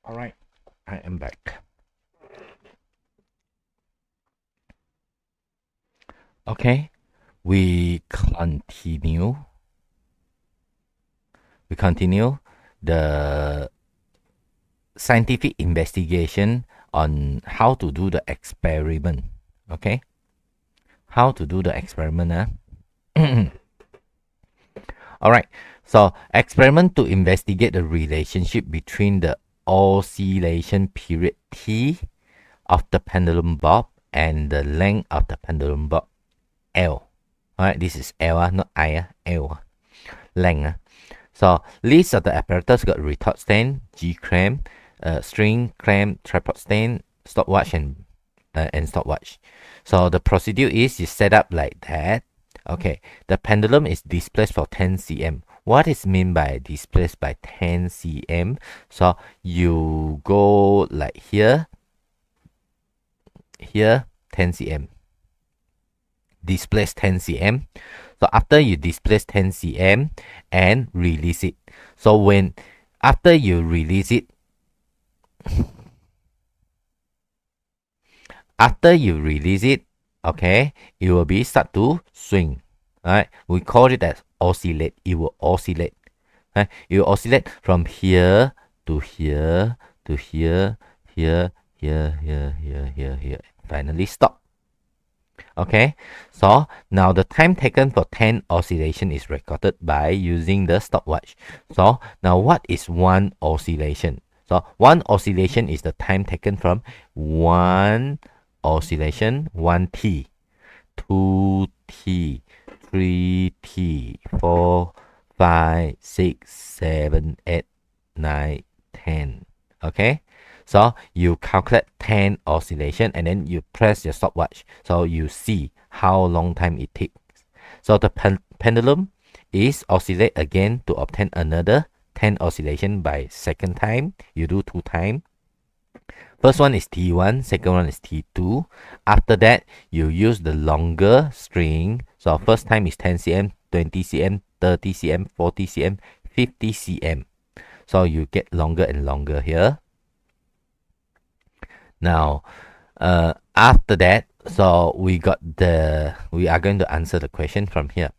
All right, I am back. Okay, we continue. We continue the scientific investigation on how to do the experiment. Okay, how to do the experiment. All right. So experiment to investigate the relationship between the oscillation period T of the pendulum bob and the length of the pendulum bob L. All right, this is L, not I, L. Length. So list of the apparatus got retort stand, G clamp, string clamp, tripod stand, stopwatch, and stopwatch. So the procedure is you set up like that. Okay, the pendulum is displaced for 10 cm. What is mean by displaced by 10 cm? So you go like here, 10 cm. Displace 10 cm. So after you displace 10 cm and release it. So when after you release it, okay, it will be start to swing. Alright, we call it as oscillate. It will oscillate. Right? It will oscillate from here to here to here, here, here. Finally stop. Okay, so now the time taken for 10 oscillation is recorded by using the stopwatch. So now what is one oscillation? So one oscillation is the time taken from one oscillation, 1T, 2T, 3T, 4, 5, 6, 7, 8, 9, 10. Okay, so you calculate 10 oscillation and then you press your stopwatch. So you see how long time it takes. So the pendulum is oscillate again to obtain another 10 oscillation by second time. You do 2 times. First one is T1, second one is T2. After that, you use the longer string. So first time is 10 cm, 20 cm, 30 cm, 40 cm, 50 cm. So you get longer and longer here. Now, after that, so we are going to answer the question from here.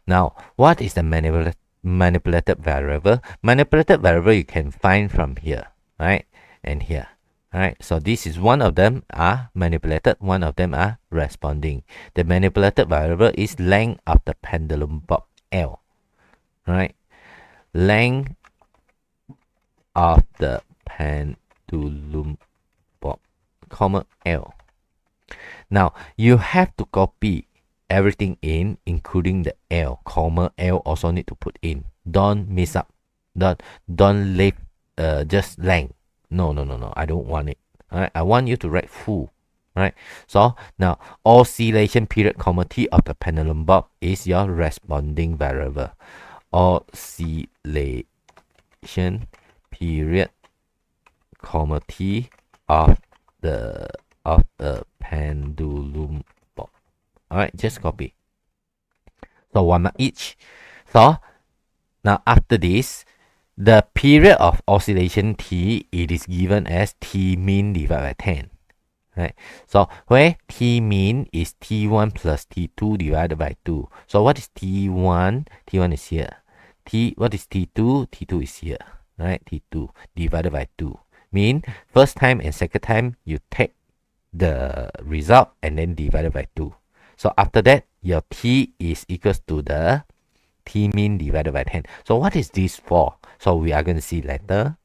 Now, what is the manipulated variable? Manipulated variable you can find from here, right? And here. Alright, so this is one of them are manipulated, one of them are responding. The manipulated variable is length of the pendulum bob L. Right? Length of the pendulum bob, comma L. Now you have to copy everything in, including the L, comma L also need to put in. Don't miss up. Don't leave just length. No, I don't want it. All right, I want you to write full. Right. So now oscillation period, comma T of the pendulum bob is your responding variable. Oscillation period, comma T of the pendulum bob. All right, just copy. So 1 mark each. So now after this, the period of oscillation T, it is given as T mean divided by 10. Right? So where T mean is T1 plus T2 divided by 2. So what is T1? T1 is here. What is T2? T2 is here. Right? T2 divided by 2. Mean first time and second time you take the result and then divided by 2. So after that, your T is equals to the T mean divided by 10. So what is this for? So we are going to see later.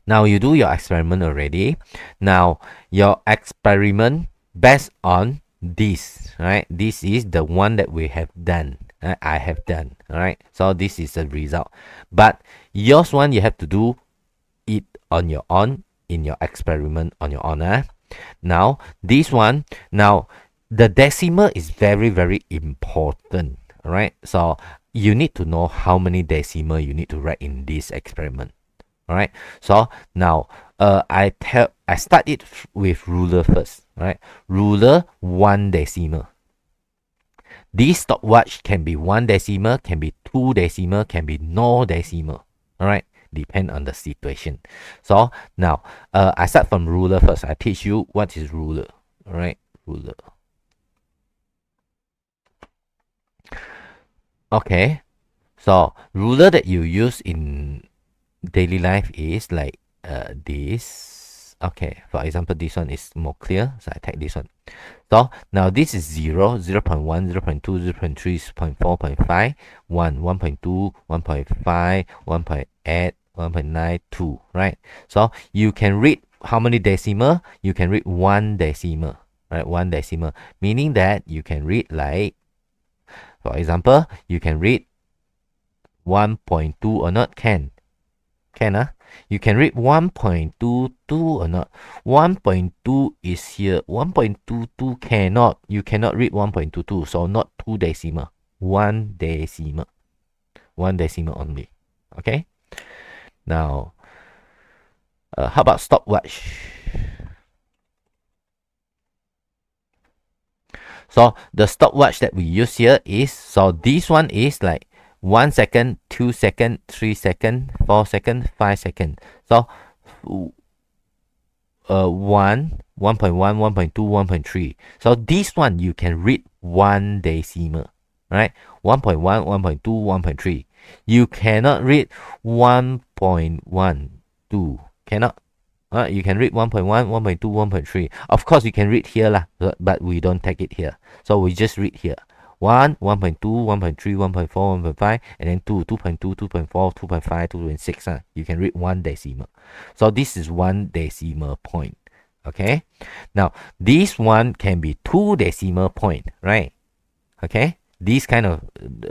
Now you do your experiment already. Now your experiment based on this, right? This is the one that we have done. I have done. All right. So this is the result. But yours one you have to do it on your own in your experiment on your own. Now this one. Now the decimal is very important. All right. So you need to know how many decimal you need to write in this experiment. All right. So now I start it with ruler first. All right. Ruler 1 decimal. This stopwatch can be 1 decimal, can be 2 decimal, can be no decimal. All right. Depend on the situation. So now I start from ruler first. I teach you what is ruler. All right, ruler. Okay, so ruler that you use in daily life is like this. Okay, for example, this one is more clear, so I take this one. So now this is 0, 0 0.1, 0 0.2, 0 0.3, 0 0.4, 0.5, 1, 1.2, 1.5, 1.8, 1.9, 2, right? So you can read how many decimal? You can read one decimal, right? One decimal, meaning that you can read like, for example, you can read 1.2 or not? Can, you can read 1.22 or not? 1.2 is here. 1.22 cannot. You cannot read 1.22. So not 2 decimal. 1 decimal. 1 decimal only. Okay. Now, how about stopwatch? So the stopwatch that we use here is, so this one is like 1 second, 2 second, 3 second, 4 second, 5 second. So 1, 1.1, 1.2, 1.3. So this one you can read 1 decimal, right? 1.1, 1.2, 1.3. You cannot read 1.12. Cannot. You can read 1.1, 1.2, 1.3. Of course, you can read here, lah, but we don't take it here. So we just read here. 1, 1.2, 1.3, 1.4, 1.5, and then 2, 2.2, 2.4, 2.5, 2.6. You can read 1 decimal. So this is 1 decimal point. Okay. Now, this one can be 2 decimal point, right? Okay. This kind of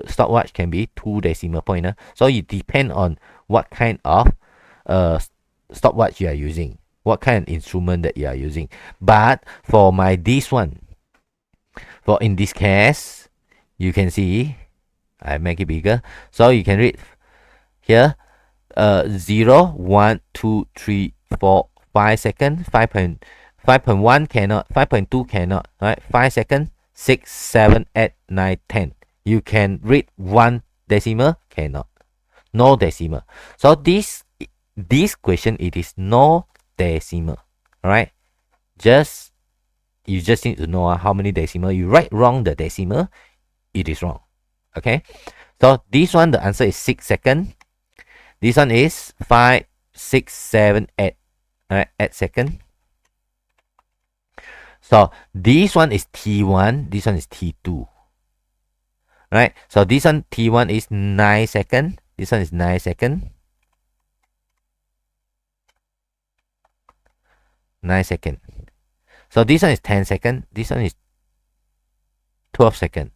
stopwatch can be 2 decimal point. So it depends on what kind of stopwatch you are using, what kind of instrument that you are using. But for my this one, for in this case, you can see I make it bigger, so you can read here 0, 1, 2, 3, 4, 5 seconds, 5.1 cannot, 5.2 cannot, right? 5 seconds, 6, 7, 8, 9, 10. You can read 1 decimal, cannot, no decimal. So this question, it is no decimal. All right, you just need to know how many decimal. You write wrong the decimal, it is wrong. Okay, so this one, the answer is 6 seconds. This one is 5, 6, 7, 8. All right, 8 seconds. So this one is T1, this one is T2. Right, so this one T1 is 9 seconds, this one is 9 seconds. 9 seconds. So this one is 10 seconds. This one is 12 seconds.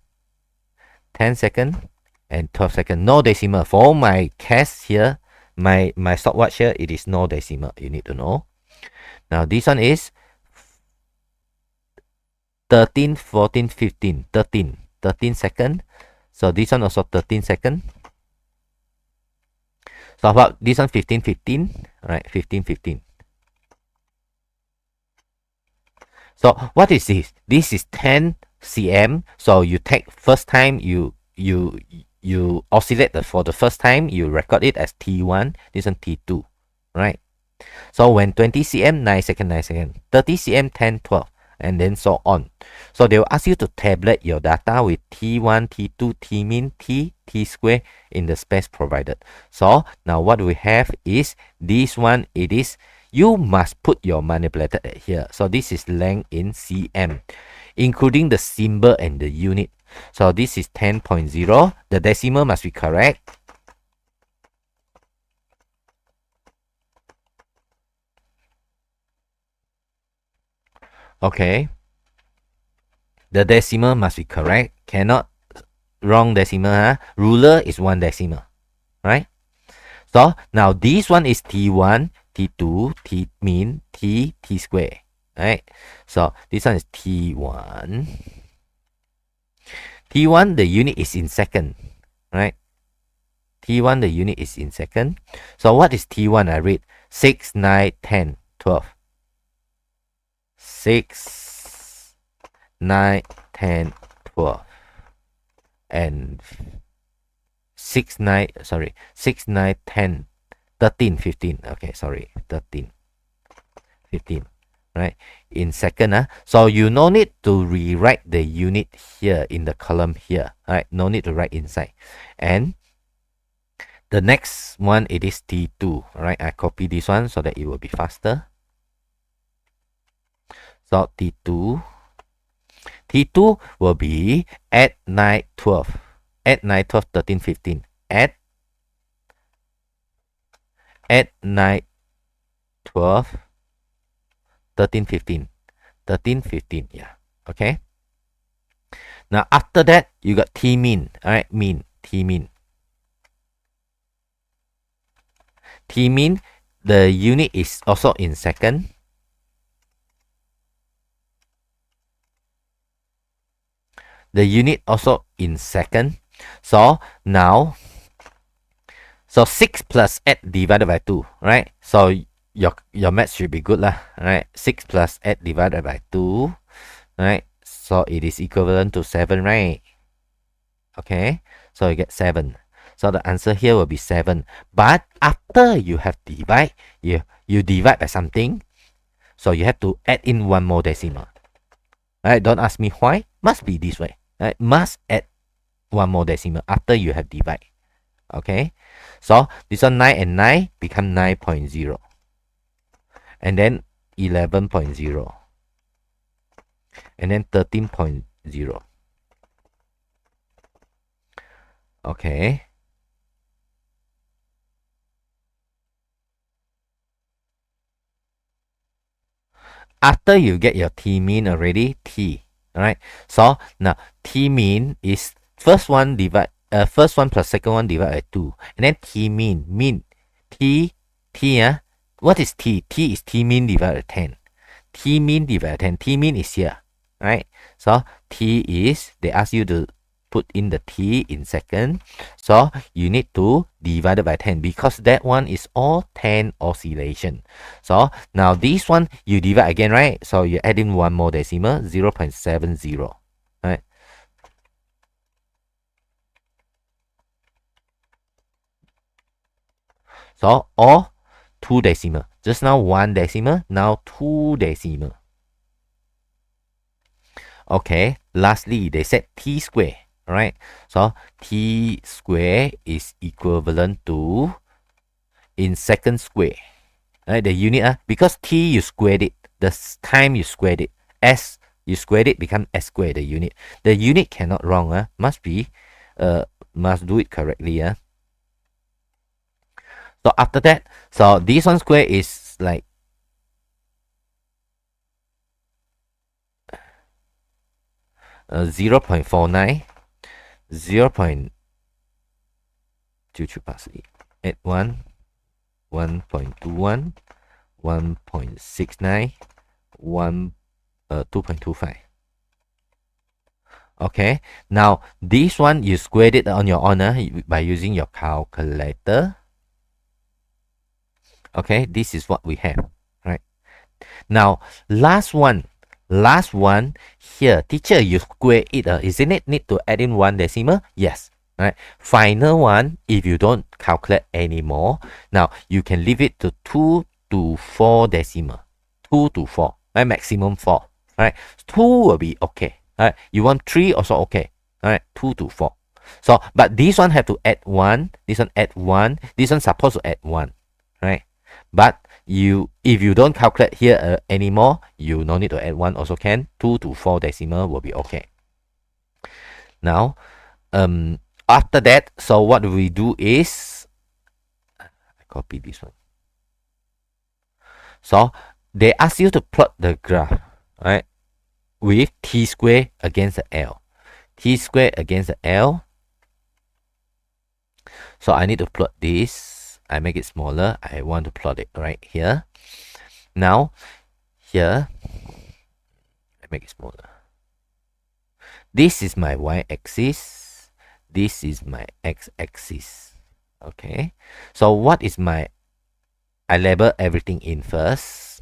10 seconds and 12 seconds. No decimal. For my case here, my stopwatch here, it is no decimal. You need to know. Now this one is 13, 14, 15. 13 seconds. So this one also 13 seconds. So about this one 15, 15. Right, 15, 15. So what is this? This is 10 cm. So you take first time, you oscillate for the first time, you record it as T1, this one T2, right? So when 20 cm, 9 seconds, 9 seconds, 30 cm, 10, 12, and then so on. So they will ask you to tabulate your data with T1, T2, T min, T square in the space provided. So now what we have is this one, it is, you must put your manipulator here. So this is length in cm, including the symbol and the unit. So this is 10.0. The decimal must be correct. Okay. The decimal must be correct. Cannot wrong decimal. Huh? Ruler is 1 decimal. Right? So now this one is T1, T2, T min, T square. Right? So this one is T1. T1, the unit is in second. Right? T1, the unit is in second. So what is T1? I read 6, 9, 10, 12. 6, 9, 10, 12. And 6, 9, 10, 13, 15. Okay, sorry, 13, 15, right? In second, so you no need to rewrite the unit here in the column here, right? No need to write inside. And the next one, it is T2, right? I copy this one so that it will be faster. So T2 will be at 9, 12. At 9, 12, 13, 15. At 9, 12, 13, 15. 13, 15, yeah. Okay. Now after that, you got T mean, alright, mean, T mean. T mean, the unit is also in second. The unit also in second. So now, so 6 plus 8 divided by 2, right? So your math should be good lah, right? 6 plus 8 divided by 2, right? So it is equivalent to 7, right? Okay, so you get 7. So the answer here will be 7. But after you have divide, you divide by something, so you have to add in one more decimal. Right? Don't ask me why. Must be this way. Right? Must add one more decimal after you have divide. Okay, so this one 9 and 9 become 9.0, and then 11.0, and then 13.0. Okay. After you get your T mean already, T, alright? So now T mean is first one plus second one divided by 2. And then T mean, T, what is T? T is T mean divided by 10. T mean divided by 10. T mean is here, right? So T is, they ask you to put in the T in second. So you need to divide it by 10 because that one is all 10 oscillation. So now this one you divide again, right? So you add in one more decimal, 0.70, right? So all 2 decimal. Just now 1 decimal, now 2 decimal. Okay, lastly, they said T square. Right, so T square is equivalent to in second square, right? The unit, because T you squared it, the time you squared it, S you squared it become S squared, the unit. The unit cannot wrong, must be, must do it correctly, So after that, so this one square is like 0.49. 0.2281, 1.21, 1.69, 2.25. Okay, now this one you squared it on your own by using your calculator. Okay, this is what we have, right? Now last one here, teacher, you square it, isn't it need to add in one decimal? Yes, right? Final one, if you don't calculate anymore, now you can leave it to 2 to 4 decimal, 2 to 4, right? Maximum 4, right? 2 will be okay, right? You want 3 also okay, all right? 2 to 4. So, but this one have to add 1, this one add 1, this one supposed to add 1, right? But if you don't calculate here anymore, you no need to add 1 also can. 2 to 4 decimal will be okay. Now, after that, so what we do is, I copy this one. So they ask you to plot the graph, right, with T square against the L. T square against the L. So I need to plot this. I make it smaller. I want to plot it right here. Now, here, I make it smaller. This is my y-axis. This is my x-axis. Okay. So what is my, I label everything in first.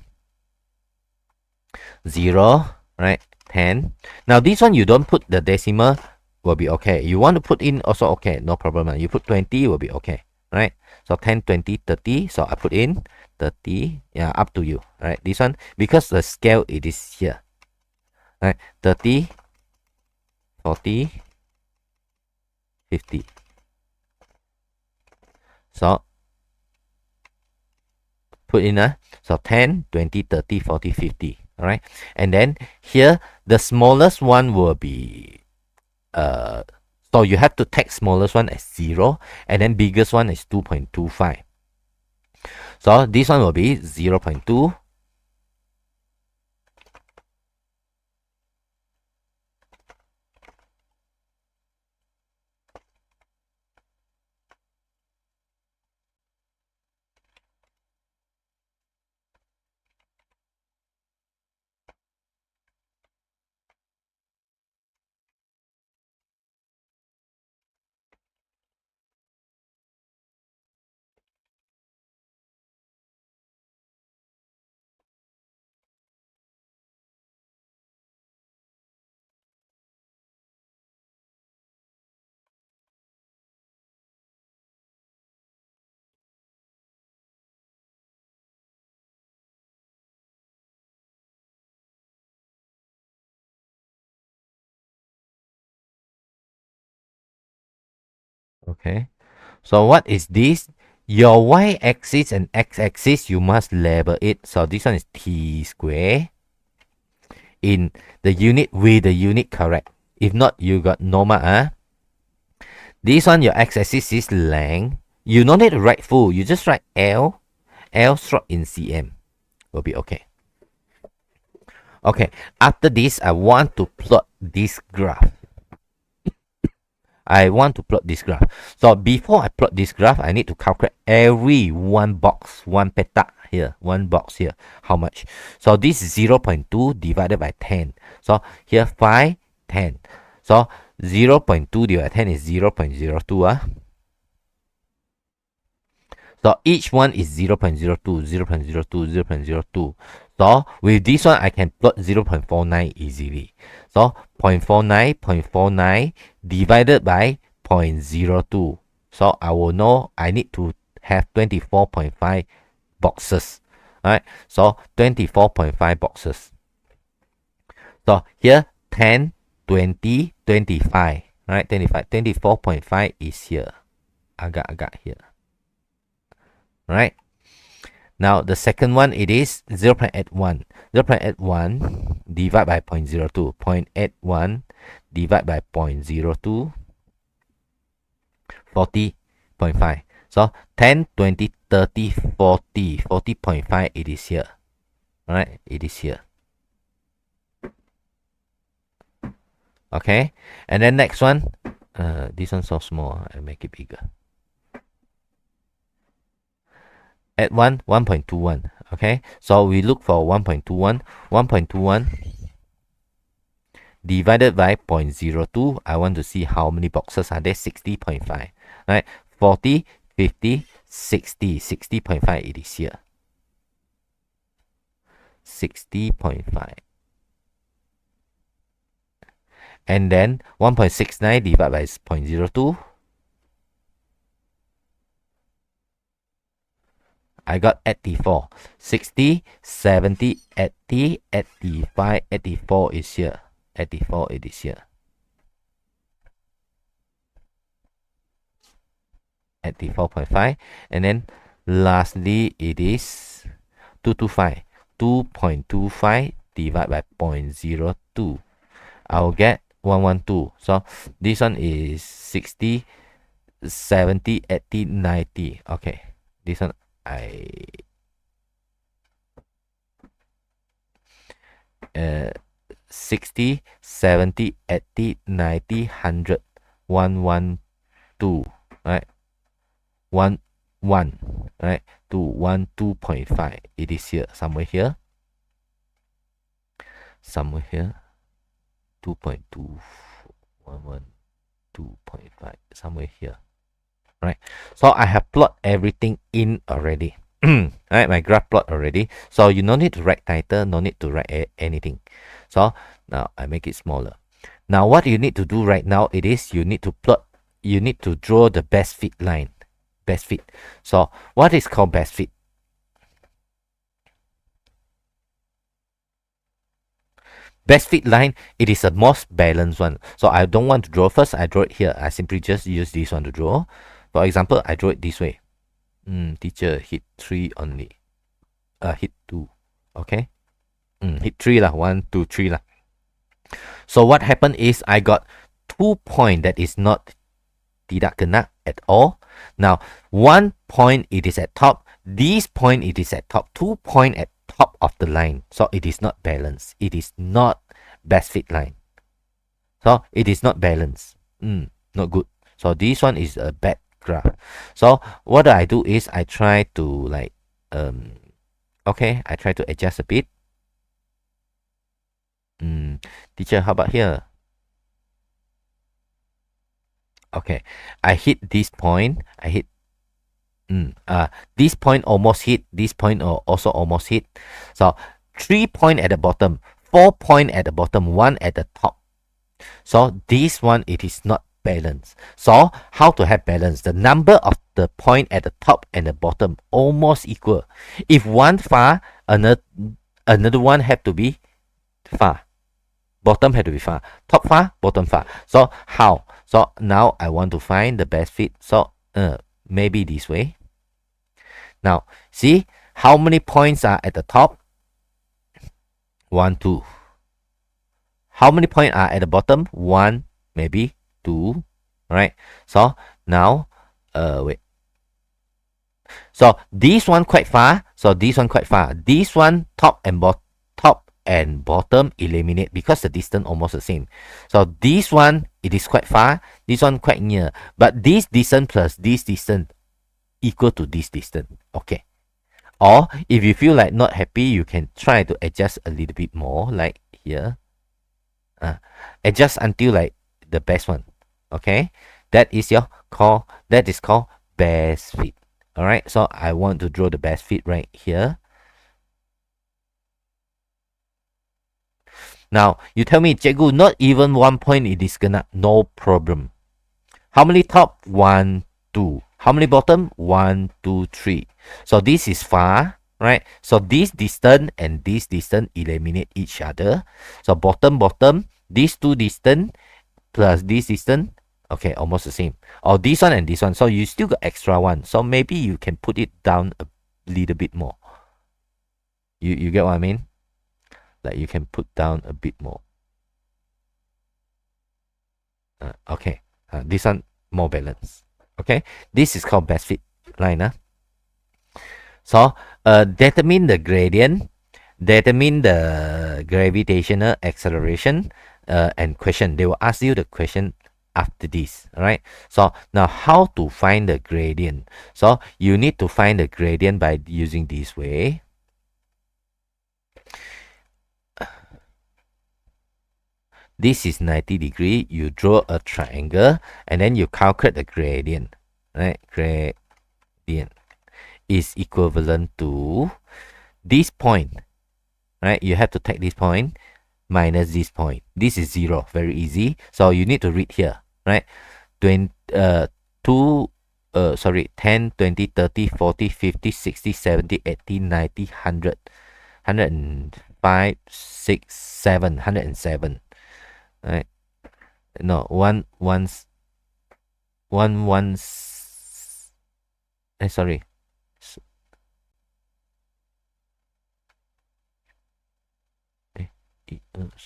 0, right? 10. Now this one, you don't put the decimal, will be okay. You want to put in also okay, no problem. You put 20 will be okay, right? So 10, 20, 30. So I put in 30. Yeah, up to you. Right. This one, because the scale it is here. Right. 30, 40, 50. So put in so 10, 20, 30, 40, 50. All right. And then here, the smallest one will be, so you have to take smallest one as 0, and then biggest one is 2.25. So this one will be 0.2. Okay. So what is this? Your y-axis and x-axis, you must label it. So this one is t square in the unit with the unit correct. If not, you got normal. This one, your x-axis is length. You don't need to write full. You just write L. L short in cm. Will be okay. Okay. After this, I want to plot this graph. I want to plot this graph. So before I plot this graph, I need to calculate every one box, one petak here, one box here, how much. So this is 0.2 divided by 10. So here 5, 10. So 0.2 divided by 10 is 0.02. So each one is 0.02, 0.02, 0.02. So with this one, I can plot 0.49 easily. So 0.49, 0.49 divided by 0.02. So I will know I need to have 24.5 boxes. Alright, so 24.5 boxes. So here 10, 20, 25. Alright, 25, 24.5 is here. Agak here. Right. Now the second one, it is 0.81. 0.81 divided by 0.02. 0.81 divided by 0.02. 40.5. So 10, 20, 30, 40. 40.5, it is here. Alright, it is here. Okay. And then next one. This one's so small. I'll make it bigger. At 1.21. Okay, so we look for 1.21. 1.21 divided by 0.02. I want to see how many boxes are there. 60.5. Right, 40, 50, 60. 60.5, it is here. 60.5. And then 1.69 divided by 0.02. I got 84. 60, 70, 80, 85, 84 is here. 84, it is here. 84.5. And then lastly, it is 225. 2.25 divided by 0.02. I'll get 112. So this one is 60, 70, 80, 90. Okay. This one I 60, 70, 80, 90, 100, 112, right? 1, 1, right? 2, 1, 2.5. It is here, somewhere here. Somewhere here. 2.2, 1, 1, 2.5. Somewhere here. Right, so I have plot everything in already. Right, my graph plot already. So you no need to write title, no need to write anything. So now I make it smaller. Now what you need to do right now, it is you need to plot, you need to draw the best fit line. best fit. So what is called best fit? Best fit line, it is the most balanced one. So I don't want to draw first. I draw it here. I simply just use this one to draw. For example, I draw it this way. Teacher hit 3 only. Hit 2. Okay. Hit 3 lah. 1, 2, 3 lah. So what happened is I got 2 points that is not tidak kena at all. Now 1 point it is at top. This point it is at top. 2 point at top of the line. So it is not balanced. It is not best fit line. So it is not balanced. Not good. So this one is a bad graph. So what I do is I try to like okay, I try to adjust a bit. Teacher, how about here? Okay, I hit this point. I hit this point almost hit. This point also almost hit. So 3 point at the bottom, 4 point at the bottom, 1 at the top. So this one it is not balanced. So how to have balance? The number of the point at the top and the bottom almost equal. If one far, another one have to be far. Bottom have to be far. Top far, bottom far. So how? So now I want to find the best fit. So maybe this way. Now see how many points are at the top? 1, 2. How many points are at the bottom? 1, maybe 2. Right? So now wait. So this one quite far. So this one quite far. This one top and bottom eliminate because the distance almost the same. So this one it is quite far. This one quite near. But this distance plus this distance equal to this distance. Okay. Or if you feel like not happy, you can try to adjust a little bit more, like here. Adjust until like the best one. Okay. That is called best fit. Alright. So I want to draw the best fit right here. Now you tell me, Cikgu, not even 1 point it is gonna, no problem. How many top? 1, 2. How many bottom? 1, 2, 3. So this is far, right? So this distance and this distance eliminate each other. So bottom, these two distance plus this distance, okay, almost the same. Or this one and this one. So you still got extra one. So maybe you can put it down a little bit more. You get what I mean? Like you can put down a bit more. Okay. This one more balanced. Okay. This is called best fit line. So determine the gradient, determine the gravitational acceleration, and question. They will ask you the question after this. Alright. So now how to find the gradient? So you need to find the gradient by using this way. This is 90 degree. You draw a triangle and then you calculate the gradient. Right? Gradient is equivalent to this point. Right? You have to take this point minus this point. This is 0. Very easy. So you need to read here. Right? 10, 20, 30, 40, 50, 60, 70, 80, 90, 100, 105, 6, 7, 107. Right? No, sorry. 1, 2, 3, 4,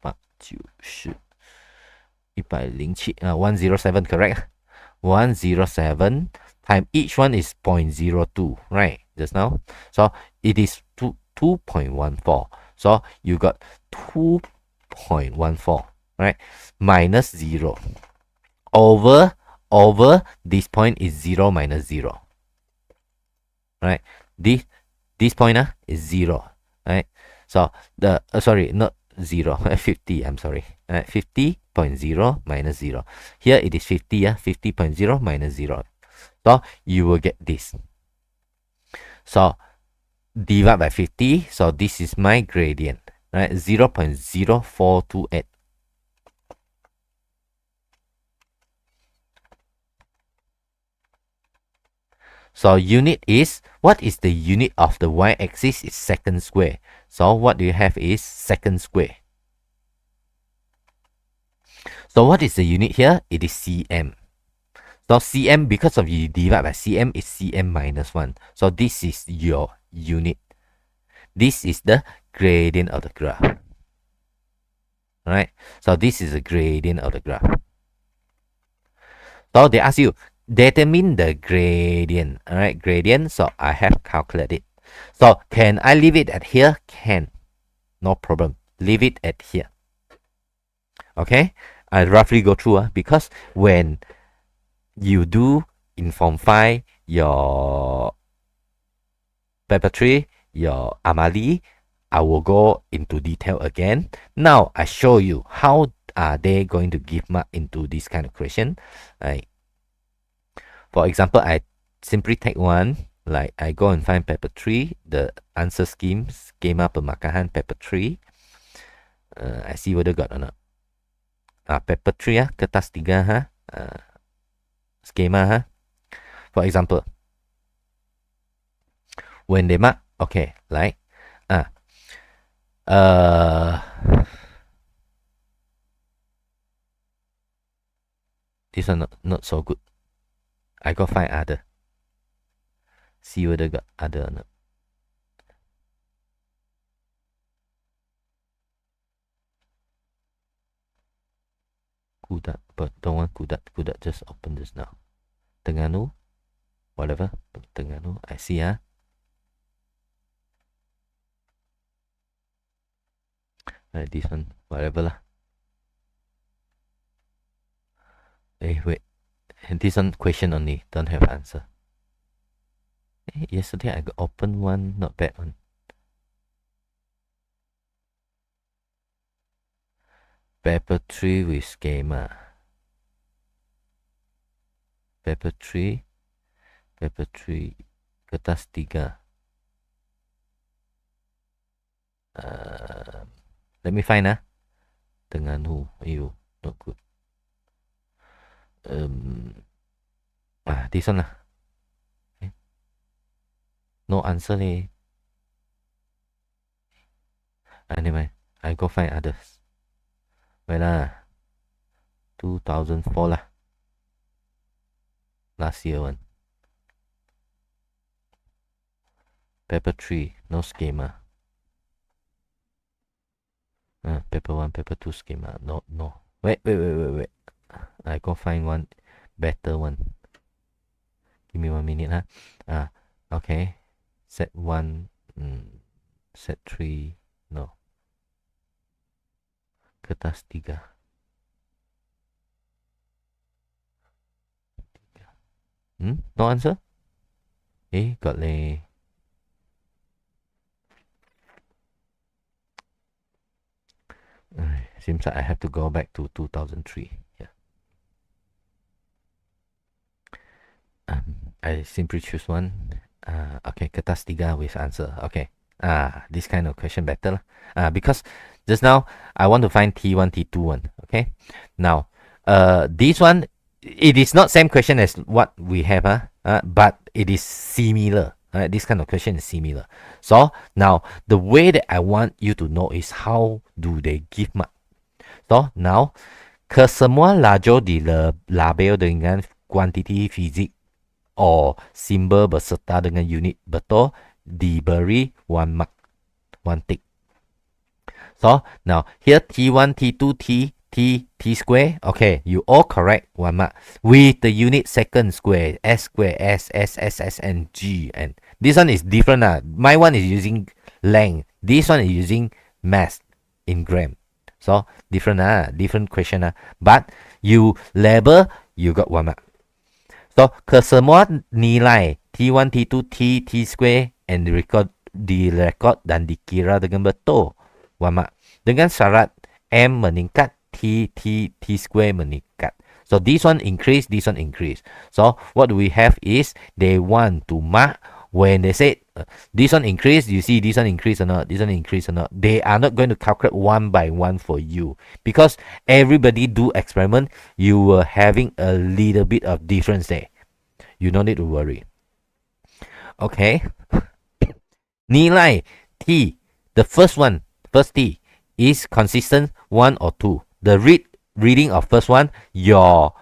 5, 6, 7, 8, 9, 10, 107, correct? 107 times each one is 0.02, right? Just now. So it is 2.14. So you got 2.14, right? Minus 0. Over this point is 0 minus 0. Right? This point is 0. Right? So the sorry, not 0, 50, I'm sorry. 50.0 minus 0. Here it is 50, 50.0 minus 0. So you will get this. So divide by 50. So this is my gradient, right? 0.0428. So unit is, what is the unit of the y-axis? Is second square. So what do you have is second square. So what is the unit here? It is cm. So cm, because of you divide by cm, is cm minus 1. So this is your unit. This is the gradient of the graph. Alright, so this is the gradient of the graph. So they ask you, determine the gradient. Alright, gradient. So I have calculated. So can I leave it at here? Can. No problem. Leave it at here. Okay, I roughly go through because when you do in Form 5, your paper 3, your Amali, I will go into detail again. Now I show you how are they going to give mark into this kind of question. Like, for example, I simply take one. Like I go and find paper 3, the answer schemes, skema pemarkahan paper 3. I see whether got or not. Paper 3 kertas 3 schema For example, when they mark, okay, like this one not so good. I go find other. See whether got other or not. Kudat, but don't want Kudat. Kudat just open this now. Terengganu, whatever. Terengganu, I see this one, whatever lah. Wait. This one question only, don't have answer. Yesterday I got open one, not bad one. Paper 3 with schema. Paper 3, kertas 3. Let me find Terengganu, you not good. This one no answer leh. Anyway, I go find others. Wait 2004 lah. Last year one. Paper 3, no schema. Paper 1, paper 2 schema. No. Wait. I go find one better one. Give me 1 minute okay. Set 1, set 3, no. Kertas 3. No answer? Got leh. Seems like I have to go back to 2003. Yeah. I simply choose one. Okay, kertas 3 with answer. Okay. This kind of question better lah. Because just now I want to find T1, T2 one. Okay. Now, this one, it is not same question as what we have, but it is similar. This kind of question is similar. So now the way that I want you to know is how do they give mark. So now, kesemua lajur dilabel dengan kuantiti fizik or simbol beserta dengan unit betul diberi 1 mark, 1 tick. So now here T1, T2, T square. Okay, you all correct, 1 mark. With the unit second square, S square, S, and G. And this one is different. My one is using length. This one is using mass in gram. So different different question but you label, you got 1 mark. So kesemua nilai T1, T2, T square and direkod dan dikira dengan betul 1 mark. Dengan syarat M meningkat, T square meningkat. So this one increase, this one increase. So what we have is they want to mark when they say this one increase, you see this one increase or not, this one increase or not. They are not going to calculate 1 by 1 for you because everybody do experiment. You were having a little bit of difference there. You don't need to worry. Okay. Nilai T, the first T is consistent 1 or 2. The reading of first one, your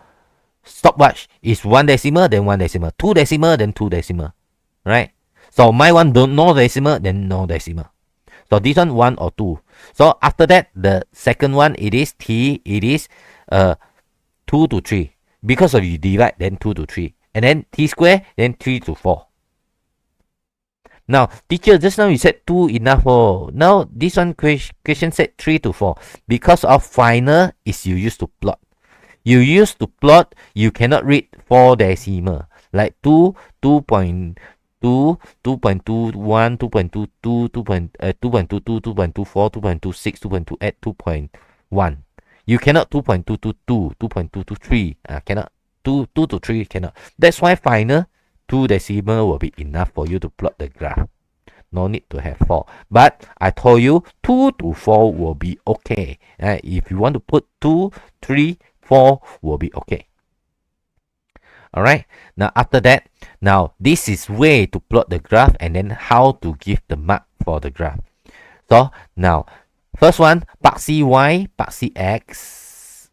stopwatch is 1 decimal, then 1 decimal, 2 decimal, then 2 decimal, right? So my one don't no decimal, then no decimal. So this one 1 or 2. So after that, the second one, it is T, it is 2 to 3. Because of you divide, then 2 to 3. And then T square, then 3 to 4. Now, teacher, just now you said 2 enough. Oh. Now, this one question said 3 to 4. Because of final is you used to plot. You used to plot, you cannot read 4 decimal. Like 2, 2.2, 2.21, 2.22, 2.22, 2.24, 2.26, 2.28, 2.1. You cannot 2.222, 2.223. Cannot. 2 to 3 cannot. That's why final 2 decimal will be enough for you to plot the graph. No need to have 4. But I told you 2 to 4 will be okay. If you want to put 2, 3, 4 will be okay. Alright. Now after that, now this is way to plot the graph and then how to give the mark for the graph. So now first one, paksi Y, paksi X.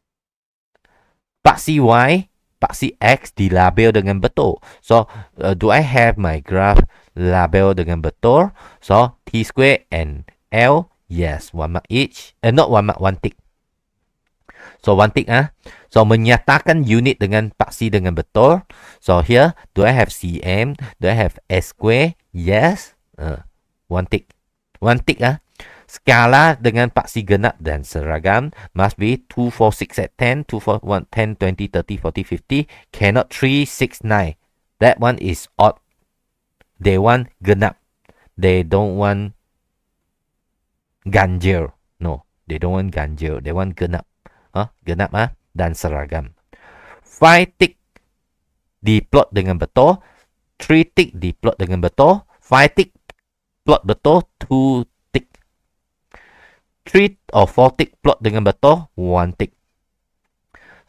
Paksi Y, paksi X dilabel dengan betul. So, do I have my graph label dengan betul? So, T square and L, yes, 1 mark each. Not 1 mark, 1 tick. So, 1 tick. So, menyatakan unit dengan paksi dengan betul. So, here, do I have cm? Do I have S square? Yes. 1 tick. 1 tick. Skala dengan paksi genap dan seragam must be 2, 4, 6 at 10, 2, 4, 1, 10, 20, 30, 40, 50. Cannot 3, 6, 9. That one is odd. They want genap. They don't want ganjil. No, they don't want ganjil. They want genap. Genap dan seragam. 5 tick diplot dengan betul. 3 tick diplot dengan betul. 5 tick plot betul. 2 3 or 4 tick plot dengan betul, 1 tick.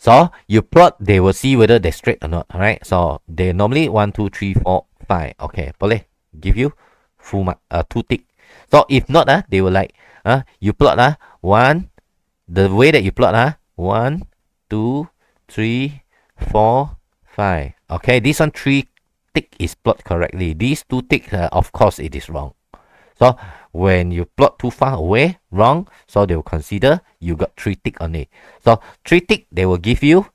So, you plot, they will see whether they're straight or not, alright? So, they normally 1, 2, 3, 4, 5. Okay, boleh give you full mark, 2 tick. So, if not, they will like, you plot, 1, the way that you plot, 1, 2, 3, 4, 5. Okay, this one 3 tick is plot correctly. These 2 tick, of course, it is wrong. So, when you plot too far away, wrong, so they will consider you got 3 tick on it. So, 3 tick, they will give you,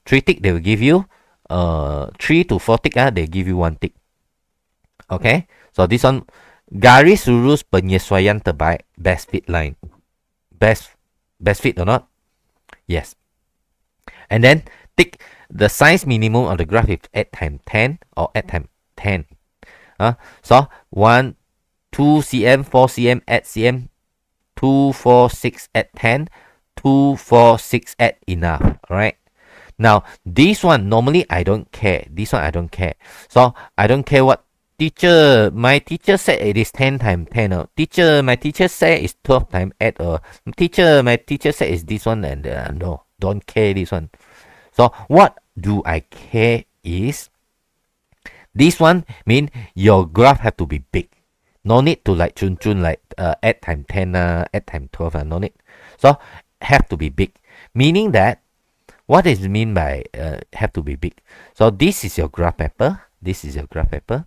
3 tick, they will give you, 3 to 4 tick, they give you 1 tick. Okay, so this one, garis lurus penyesuaian terbaik, best fit line. Best fit or not? Yes. And then, tick, the size minimum of the graph is 8 times 10 or 8 times 10. So, 1, 2 cm, 4 cm, 8 cm, 2, 4, 6 at 10, 2, 4, 6 at enough. Alright. Now, this one, normally I don't care. This one I don't care. So, I don't care what teacher, my teacher said it is 10 times 10. Teacher, my teacher said it's 12 times 8. Teacher, my teacher said it's this one. And no, don't care this one. So, what do I care is, this one mean your graph have to be big. No need to like chun like 8 times 10, 8 times 12, no need. So have to be big. Meaning that, what is mean by have to be big? So this is your graph paper. This is your graph paper.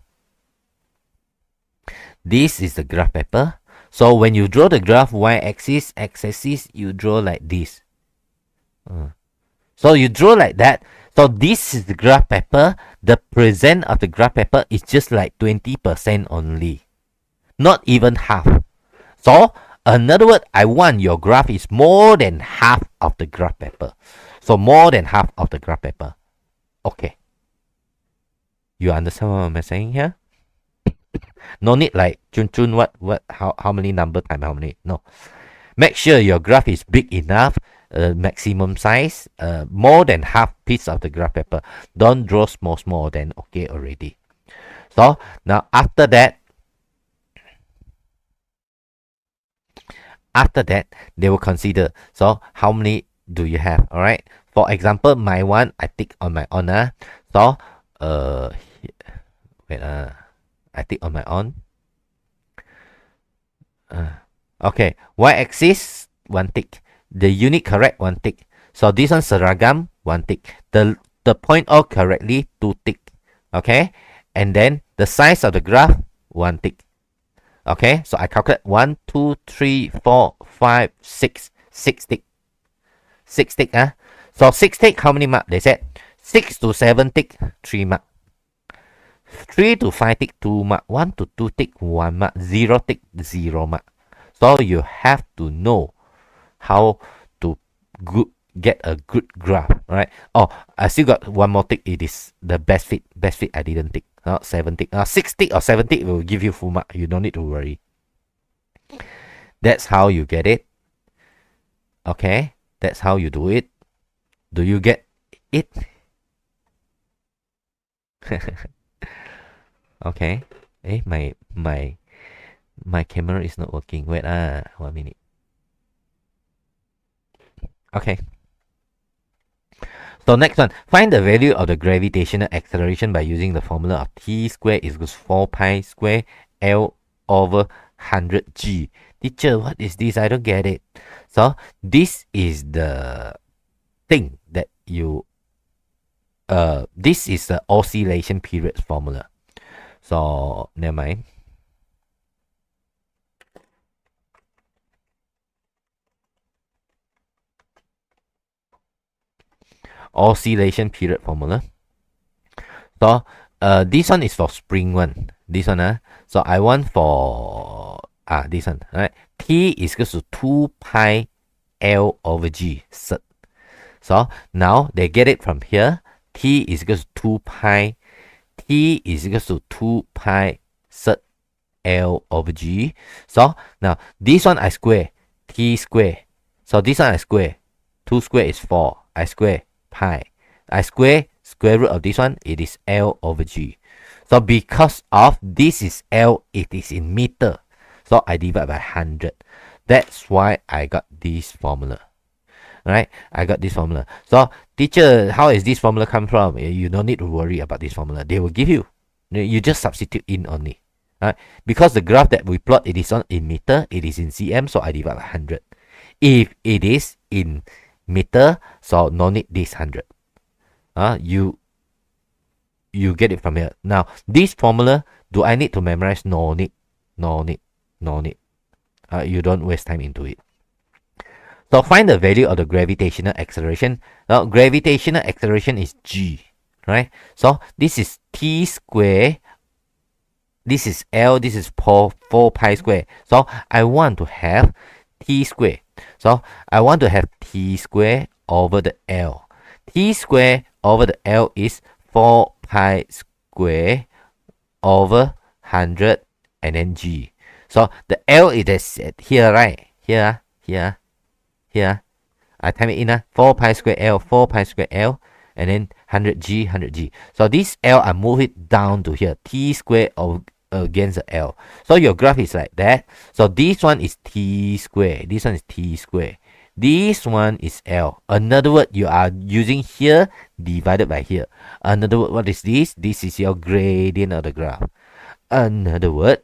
This is the graph paper. So when you draw the graph y-axis, x-axis, you draw like this. So you draw like that. So this is the graph paper. The present of the graph paper is just like 20% only. Not even half. So, in other words, I want your graph is more than half of the graph paper. So, more than half of the graph paper. Okay. You understand what I'm saying here? No need like, how many number times how many? No. Make sure your graph is big enough, maximum size, more than half piece of the graph paper. Don't draw small, then okay already. So, now after that, they will consider. So, how many do you have? Alright. For example, my one, I tick on my honor. So, wait, I tick on my on. Okay, y-axis 1 tick. The unit correct 1 tick. So this one seragam 1 tick. The point all correctly 2 tick. Okay, and then the size of the graph 1 tick. Okay, so I calculate 1, 2, 3, 4, 5, 6, 6 tick. 6 tick, huh? So 6 tick, how many mark? They said 6 to 7 tick, 3 mark. 3 to 5 tick, 2 mark. 1 to 2 tick, 1 mark. 0 tick, 0 mark. So you have to know how to get a good graph, right? Oh, I still got one more tick. It is the best fit. Best fit I didn't tick. 7 tick. 6 tick or 7 tick will give you full mark. You don't need to worry. That's how you get it. Okay, that's how you do it. Do you get it? Okay. My camera is not working. Wait, 1 minute. Okay. So next one, find the value of the gravitational acceleration by using the formula of t squared is equals 4 pi square L over 100g. Teacher, what is this? I don't get it. So this is the thing that you this is the oscillation period formula. So never mind. Oscillation period formula. So this one is for spring one. This one, so I want for this one, right? T is equal to 2 pi L over G. So now they get it from here. T is equal to 2 pi. T is equal to 2 pi L over G. So now this one I square. T square. So this one I square. 2 square is 4. I square pi. I square root of this one. It is L over G. So because of this is L, it is in meter. So I divide by 100. That's why I got this formula. Right? I got this formula. So teacher, how is this formula come from? You don't need to worry about this formula. They will give you. You just substitute in only. Right? Because the graph that we plot, it is on in meter, it is in cm, so I divide by 100. If it is in meter, so no need this 100. You get it from here. Now, this formula, do I need to memorize? No need. No need. No need. You don't waste time into it. So find the value of the gravitational acceleration. Now, gravitational acceleration is g, right? So this is t square. This is L. This is 4 pi square. So I want to have t square. So I want to have t square over the L. T square over the L is 4 pi square over 100 and then g. So the L is here, right? Here. I time it in 4 pi square L, 4 pi square L, and then 100g, 100g. So this L, I move it down to here. T square against the L. So your graph is like that. So this one is T square. This one is T square. This one is L. Another word, you are using here divided by here. Another word, what is this? This is your gradient of the graph. Another word,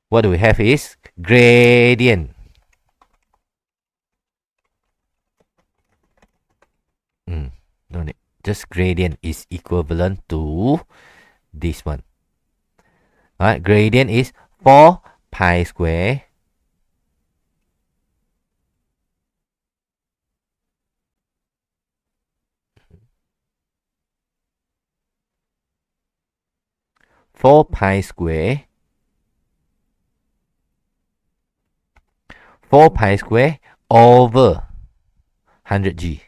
what do we have is gradient. No need. Just gradient is equivalent to this one. Alright, gradient is 4 pi square 4 pi square 4 pi square over 100g.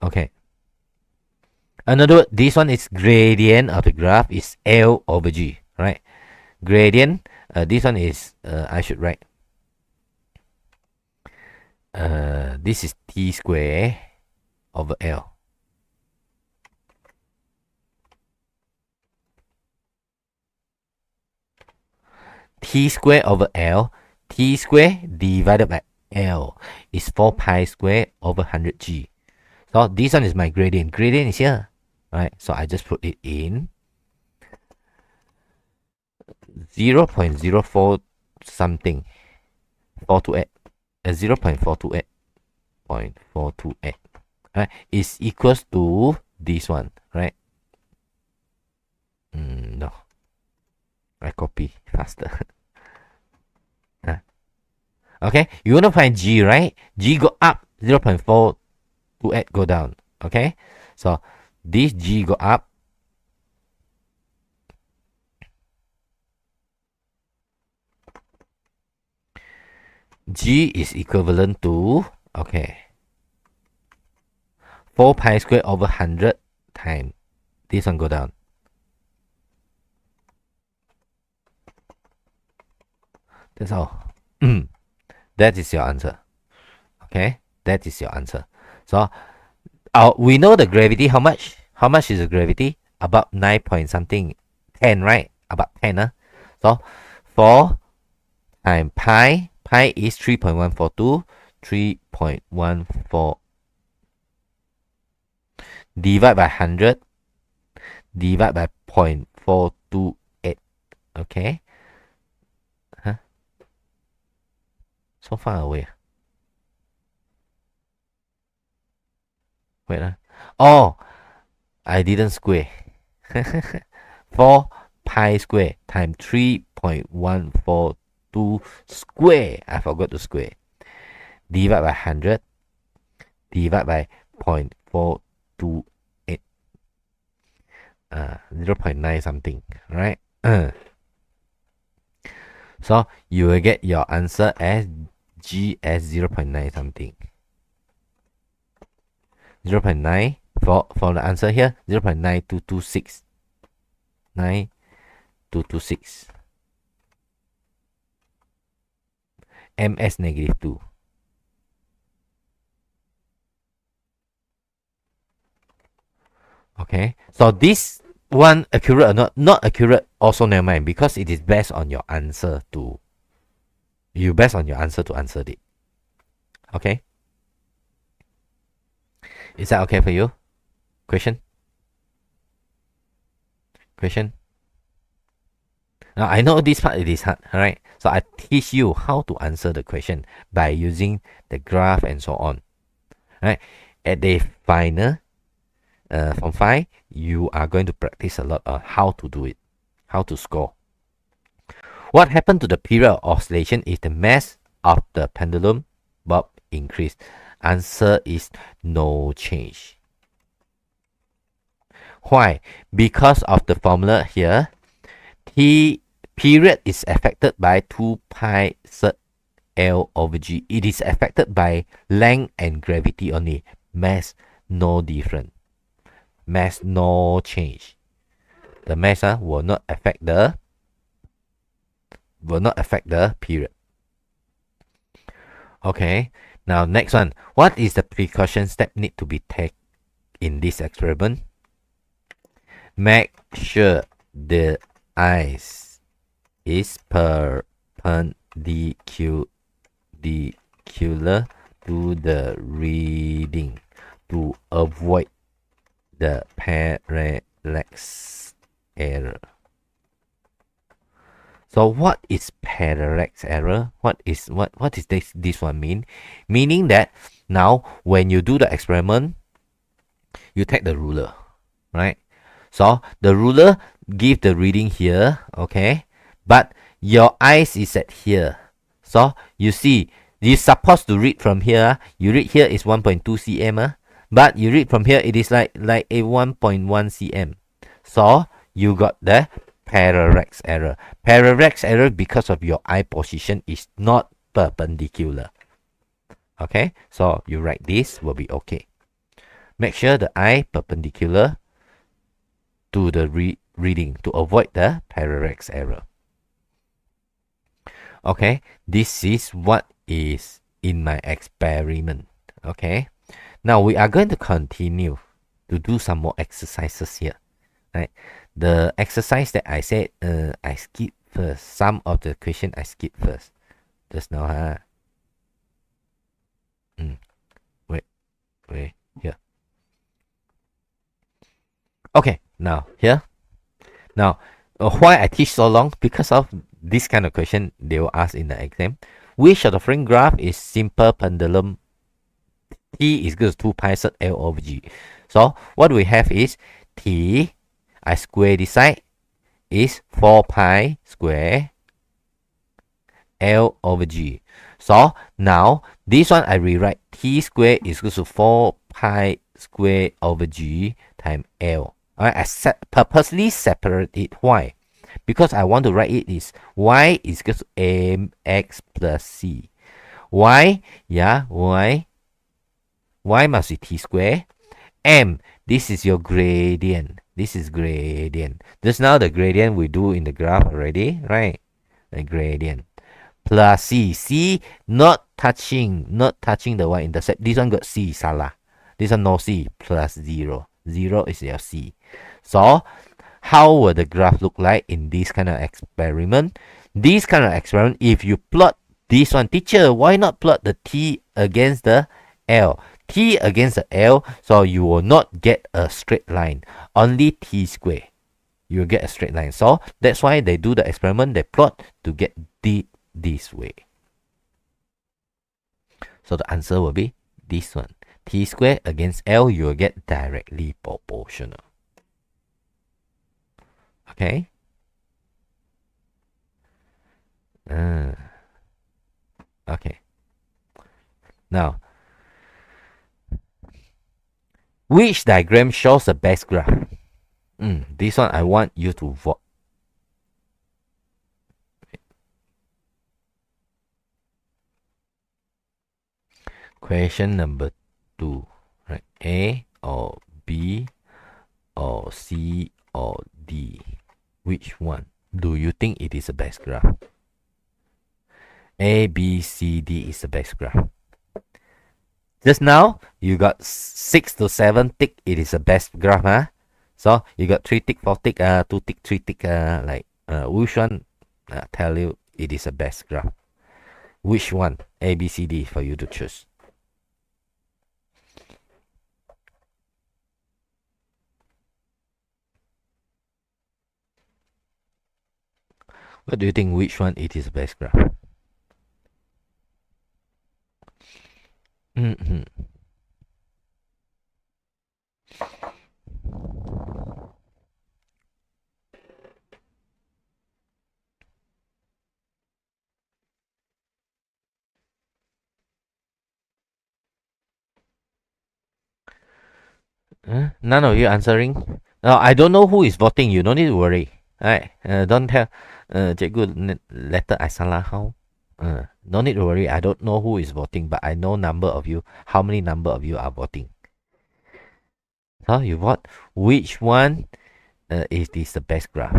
Okay. Another word, this one is gradient of the graph is L over G, right? Gradient, this one is, I should write, this is T square over L. T square over L, T square divided by L is 4 pi square over 100g. So this one is my gradient. Gradient is here. right? So I just put it in 0.04 something 428 0.428.428, right, is equals to this one, right? No, I copy faster. Okay, you want to find G, right? G go up 0.428 go down. Okay, so this G go up. G is equivalent to, okay, 4 pi squared over 100 times this one go down. That's all. That is your answer. Okay, that is your answer. So we know the gravity. How much? How much is the gravity? About 9 point something, 10, right? About 10. So 4 times pi. Pi is 3.142. 3.14 divide by 100 divide by 0.428. Okay. Huh? So far away. Wait. Oh, I didn't square. 4 pi square times 3.142 square. I forgot to square. Divide by 100. Divide by 0.428. 0.9 something. Right? So you will get your answer as G as 0.9 something. 0.9 for the answer here, 0.9226. 9226. MS negative 2. Okay, so this one accurate or not accurate also never mind, because it is based on your answer to answer it. Okay, is that okay for you? Question? Now I know this part it is hard, alright? So I teach you how to answer the question by using the graph and so on. Right? At the final from 5, you are going to practice a lot on how to do it, how to score. What happened to the period of oscillation if the mass of the pendulum bob increased? Answer is no change. Why? Because of the formula here. T period is affected by 2 pi sub L over G. It is affected by length and gravity only. Mass no different. Mass no change. The mass will not affect the period. Okay. Now next one. What is the precaution step need to be taken in this experiment? Make sure the eyes is perpendicular to the reading to avoid the parallax error. So what is parallax error? What is this one mean? Meaning that now when you do the experiment, you take the ruler, right? So the ruler give the reading here, okay? But your eyes is at here. So you see, you're supposed to read from here. You read here is 1.2 cm, but you read from here it is like a 1.1 cm. So you got the parallax error. Parallax error because of your eye position is not perpendicular. Okay, so you write this will be okay. Make sure the eye perpendicular to the reading to avoid the parallax error. Okay, this is what is in my experiment. Okay, now we are going to continue to do some more exercises here. Right, the exercise that I said I skip first. Some of the question I skip first. Just now, wait here. Okay, now here. Now, why I teach so long? Because of this kind of question they will ask in the exam. Which of the following graph is simple pendulum? T is equal to 2 pi sub L over G. So what we have is T, I square this side, is 4 pi square L over G. So now this one I rewrite T square is equal to 4 pi square over G times L. Alright, I purposely separate it. Why? Because I want to write it is y is equal to mx plus c. Y, yeah, y must be t square. M, this is your gradient. This is gradient. Just now the gradient we do in the graph already, right? The gradient. Plus c. C not touching the y-intercept. This one got c, salah. This one no c, plus 0. 0 is your c. So, how will the graph look like in this kind of experiment? This kind of experiment, if you plot this one, teacher, why not plot the t against the L? T against the L, so you will not get a straight line. Only t square. You will get a straight line. So that's why they do the experiment. They plot to get this way. So the answer will be this one. T square against L, you will get directly proportional. Okay. Okay. Now, which diagram shows the best graph? This one I want you to vote. Question number 2, right? A or B or C or D? Which one do you think it is the best graph? A, B, C, D is the best graph. Just now, you got 6 to 7 tick, it is the best graph, huh? So, you got 3 tick, 4 tick, 2 tick, 3 tick, which one tell you it is the best graph? Which one? A, B, C, D for you to choose. What do you think? Which one it is the best graph? None of you answering? No, I don't know who is voting. You don't need to worry. Alright, don't tell cikgu later I salah how. No need to worry. I don't know who is voting, but I know number of you. How many number of you are voting? So you vote. Which one is this the best graph?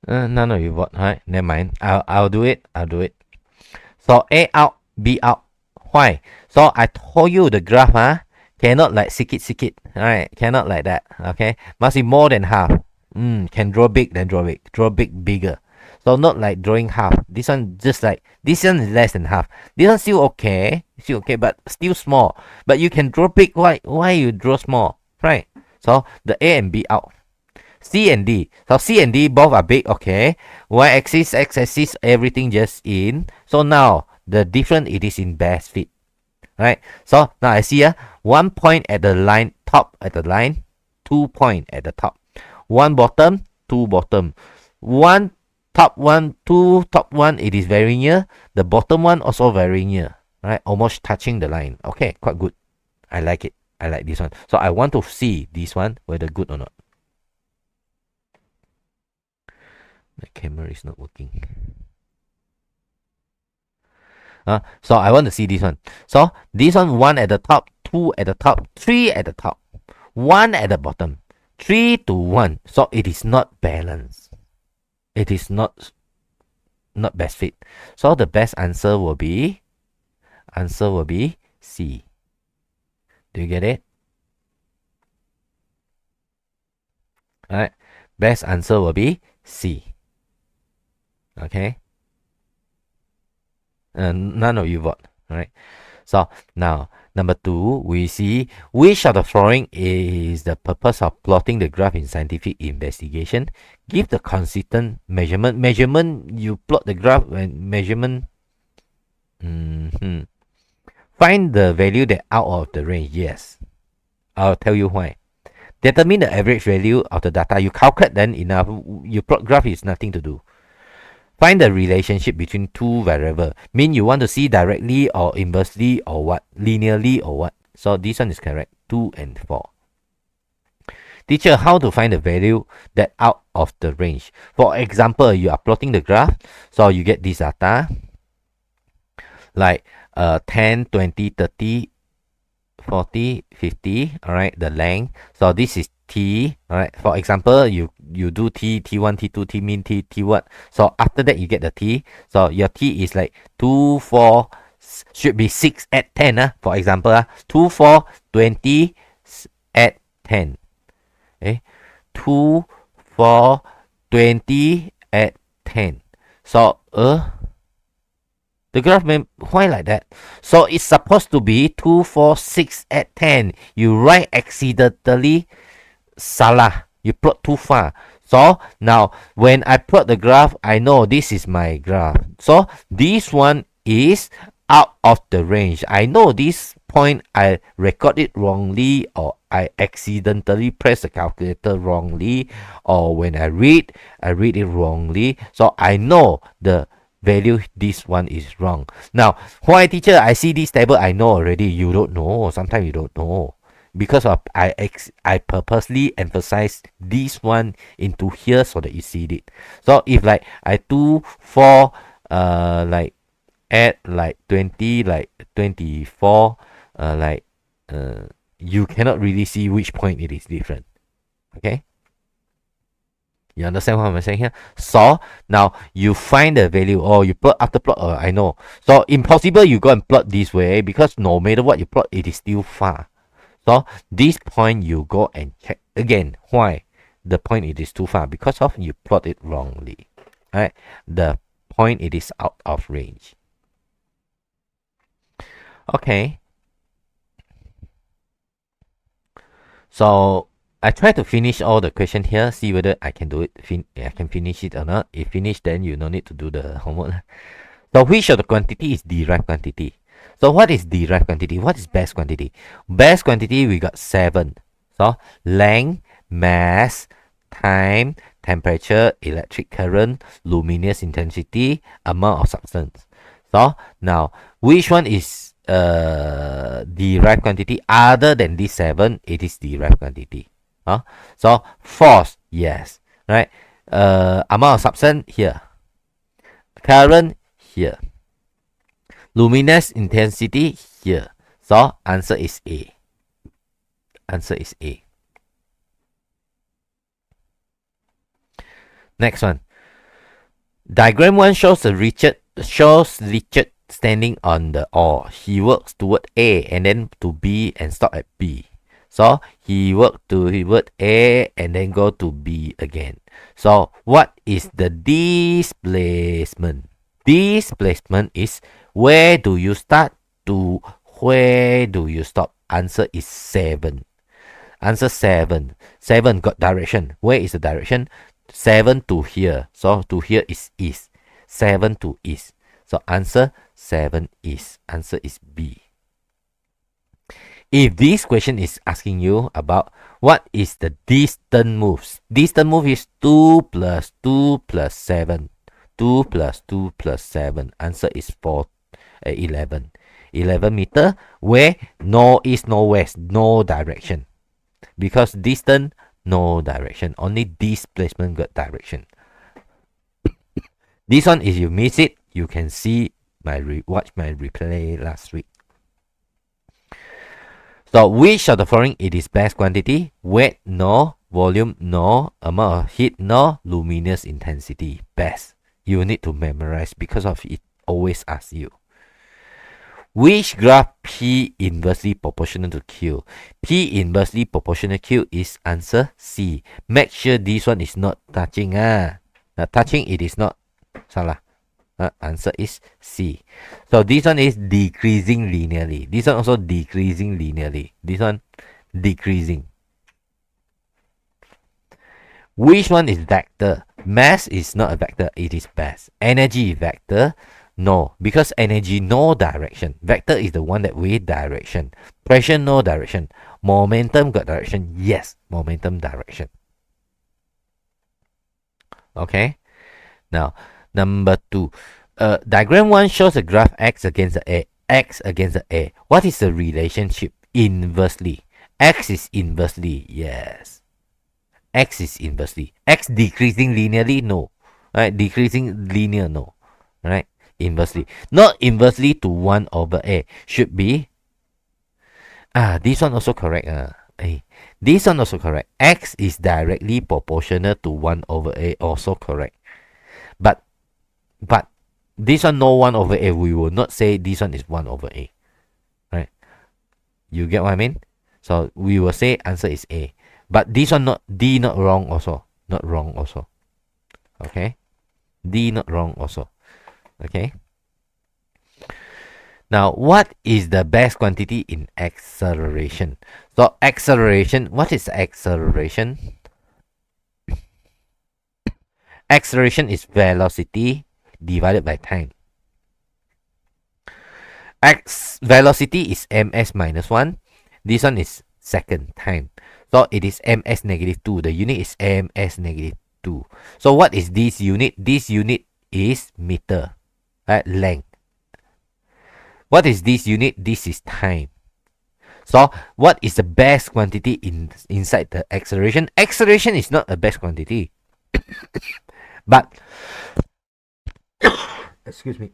None of you vote. Alright, never mind. I'll do it. I'll do it. So A out, B out. Why? So I told you the graph, cannot like sikit. Alright, cannot like that. Okay, must be more than half. Can draw big, then draw big. Draw big, bigger. So not like drawing half. This one just like this one is less than half. This one still okay, but still small. But you can draw big. Why you draw small? Right. So the A and B out. C and D. So C and D both are big, okay. Y-axis, x-axis, everything just in. So now the difference it is in best fit. Right? So now I see 1 point at the line, top at the line, 2 point at the top. 1 bottom, 2 bottom. 1 top 1, 2 top 1, it is very near. The bottom one also very near. Right? Almost touching the line. Okay, quite good. I like it. I like this one. So I want to see this one, whether good or not. My camera is not working. So I want to see this one. So this one, 1 at the top, 2 at the top, 3 at the top, 1 at the bottom. 3 to 1. So it is not balanced. It is not best fit. So the best answer will be C. Do you get it? Alright. Best answer will be C. Okay. None of you vote. Alright. So now number 2, we see which of the following is the purpose of plotting the graph in scientific investigation. Give the consistent measurement. Measurement, you plot the graph and measurement. Find the value that out of the range. Yes. I'll tell you why. Determine the average value of the data. You calculate, then enough. You plot graph is nothing to do. Find the relationship between two variables. Mean you want to see directly or inversely or what? Linearly or what? So this one is correct. 2 and 4. Teacher, how to find the value that out of the range? For example, you are plotting the graph. So you get this data. Like 10, 20, 30, 40, 50. Alright, the length. So this is T. Alright, for example, you do T, T1, T2, T min, T what. So after that, you get the T. So your T is like 2, 4, should be 6 at 10. For example, 2, 4, 20 at 10. Okay, 2, 4, 20 at 10. So, the graph may why like that? So it's supposed to be 2, 4, 6 at 10. You write accidentally salah. You plot too far. So now when I plot the graph, I know this is my graph. So this one is out of the range. I know this point I record it wrongly, or I accidentally press the calculator wrongly, or when I read it wrongly. So I know the value this one is wrong. Now, why, teacher? I see this table, I know already. You don't know. Sometimes you don't know. Because of I purposely emphasize this one into here so that you see it. So if like I do 4 like add like 20, like 24, you cannot really see which point it is different. Okay? You understand what I'm saying here? So now you find the value, or you plot after plot. I know. So impossible you go and plot this way, because no matter what you plot, it is still far. So this point you go and check again. Why? The point it is too far, because of you plot it wrongly. Alright, the point it is out of range. Okay. So I try to finish all the question here, see whether I can do it. I can finish it or not. If finish, then you no need to do the homework. So which of the quantity is derived quantity? So what is derived quantity? What is best quantity? Best quantity, we got 7. So length, mass, time, temperature, electric current, luminous intensity, amount of substance. So now, which one is derived quantity? Other than this 7, it is derived quantity. So force, yes, right? Amount of substance here. Current here. Luminous intensity here. So answer is A. Answer is A. Next one. Diagram 1 shows Richard standing on the oar. He works toward A and then to B and stop at B. So he worked toward A and then go to B again. So what is the displacement? Displacement is where do you start to where do you stop? Answer is 7. Answer 7. 7 got direction. Where is the direction? 7 to here. So to here is east. 7 to east. So answer 7 is. Answer is B. If this question is asking you about what is the distant moves, distant move is 2 plus 2 plus 7. 2 plus 2 plus 7. Answer is 11. 11 meter, where no east, no west, no direction. Because distance, no direction. Only displacement got direction. This one, if you miss it, you can see watch my replay last week. So which of the following it is best quantity? Weight, no. Volume, no. Amount of heat, no. Luminous intensity, best. You need to memorize because of it always asks you. Which graph P inversely proportional to Q? P inversely proportional Q is answer C. Make sure this one is not touching. Touching it is not. Salah. Answer is C. So this one is decreasing linearly. This one also decreasing linearly. This one decreasing. Which one is vector? Mass is not a vector, it is mass. Energy vector? No, because energy no direction. Vector is the one that with direction. Pressure no direction. Momentum got direction. Yes, momentum direction. Okay. Now, number 2. Diagram 1 shows a graph x against the A. X against the A. What is the relationship? Inversely. X is inversely. Yes. X is inversely. X decreasing linearly? No. Right? Decreasing linear? No. Right? Inversely. Not inversely to 1 over A. Should be. This one also correct. This one also correct. X is directly proportional to 1 over A. Also correct. But this one no 1 over A. We will not say this one is 1 over A. Right? You get what I mean? So we will say answer is A. But this one not D not wrong also. Not wrong also. Okay? D not wrong also. Okay? Now, what is the best quantity in acceleration? So acceleration, what is acceleration? Acceleration is velocity divided by time. Velocity is ms minus 1. This one is second time. So it is ms negative 2. The unit is ms negative 2. So what is this unit? This unit is meter. Length. What is this unit? This is time. So what is the best quantity inside the acceleration? Acceleration is not a best quantity. But excuse me.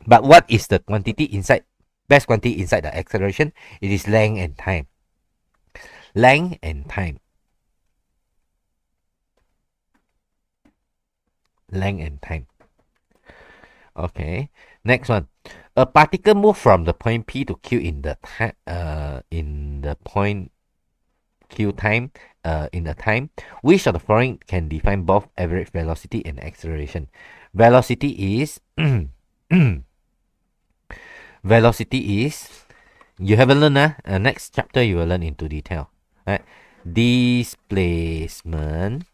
But what is the quantity inside? Best quantity inside the acceleration? It is length and time. Length and time. Length and time. Okay. Next one. A particle moves from the point P to Q in the point Q time in the time. Which of the following can define both average velocity and acceleration? Velocity is velocity is, you haven't learned. Next chapter you will learn into detail. Right? Displacement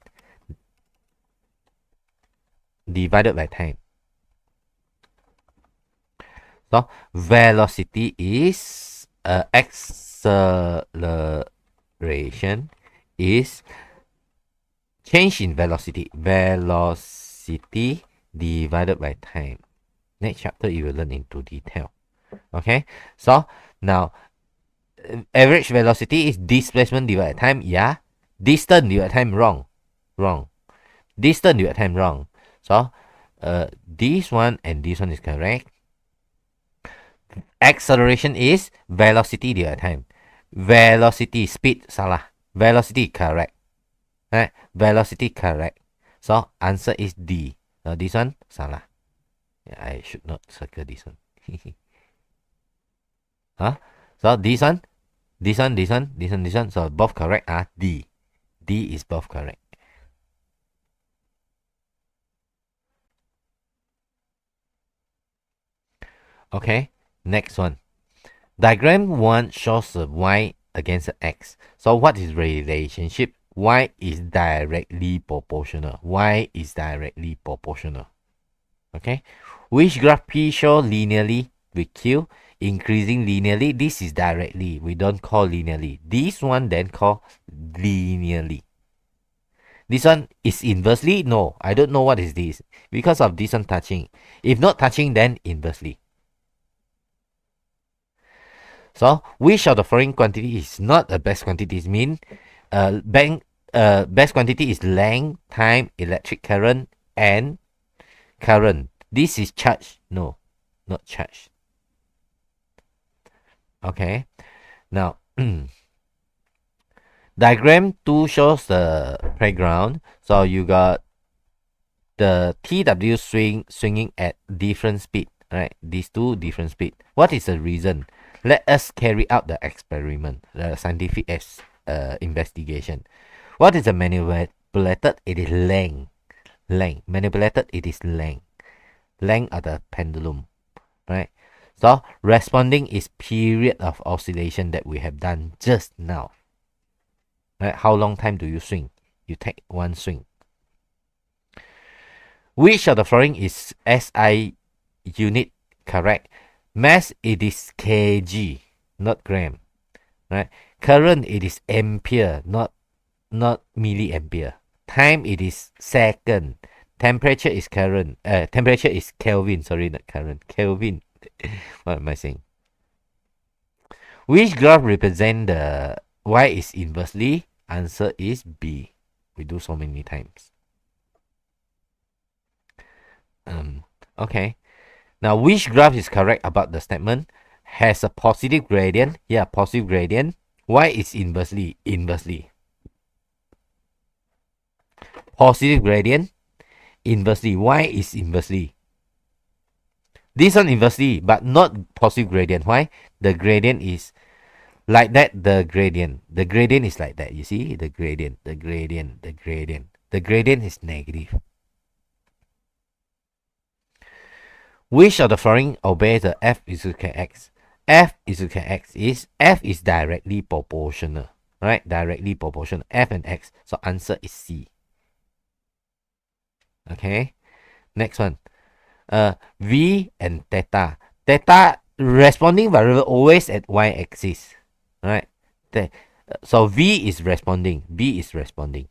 divided by time. So velocity is acceleration is change in velocity. Velocity divided by time. Next chapter you will learn into detail. Okay, so now average velocity is displacement divided by time. Yeah, distance divided by time. Wrong. Distance divided by time. Wrong. So this one and this one is correct. Acceleration is velocity divided by time. Velocity, speed, salah. Velocity, correct. Right? Velocity, correct. So, answer is D. Now, this one, salah. Yeah, I should not circle this one. So, this one. So, both correct are D. D is both correct. Okay, next one. Diagram 1 shows a y against a x. So what is relationship? Y is directly proportional. Y is directly proportional. Okay. Which graph P show linearly with Q? Increasing linearly. This is directly. We don't call linearly. This one then call linearly. This one is inversely? No, I don't know what is this. Because of this one touching. If not touching, then inversely. So, which of the following quantity is not a best quantity? It means best quantity is length, time, electric current, and current. This is charge. No, not charge. Okay. Now, Diagram 2 shows the playground. So you got the TW swinging at different speed, right? These two different speed. What is the reason? Let us carry out the experiment, the scientific investigation. What is the manipulated? It is length. Length. Manipulated, it is length. Length of the pendulum, right? So responding is period of oscillation that we have done just now. Right? How long time do you swing? You take one swing. Which of the following is SI unit correct? Mass, it is kg, not gram. Right? Current, it is ampere, not milliampere. Time, it is second. Temperature is current. Temperature is Kelvin. Sorry, not current. Kelvin. What am I saying? Which graph represent the y is inversely? Answer is B. We do so many times. Okay. Now, which graph is correct about the statement? Has a positive gradient. Yeah, positive gradient. Y is inversely. Positive gradient. Inversely. Y is inversely. This one inversely, but not positive gradient. Why? The gradient is like that. The gradient is like that. You see? The gradient is negative. Which of the following obeys the F is equal to X? F is equal to X is F is directly proportional. Right? Directly proportional. F and X. So answer is C. Okay. Next one. V and theta. Theta responding variable always at y-axis. Right? So V is responding. B is responding.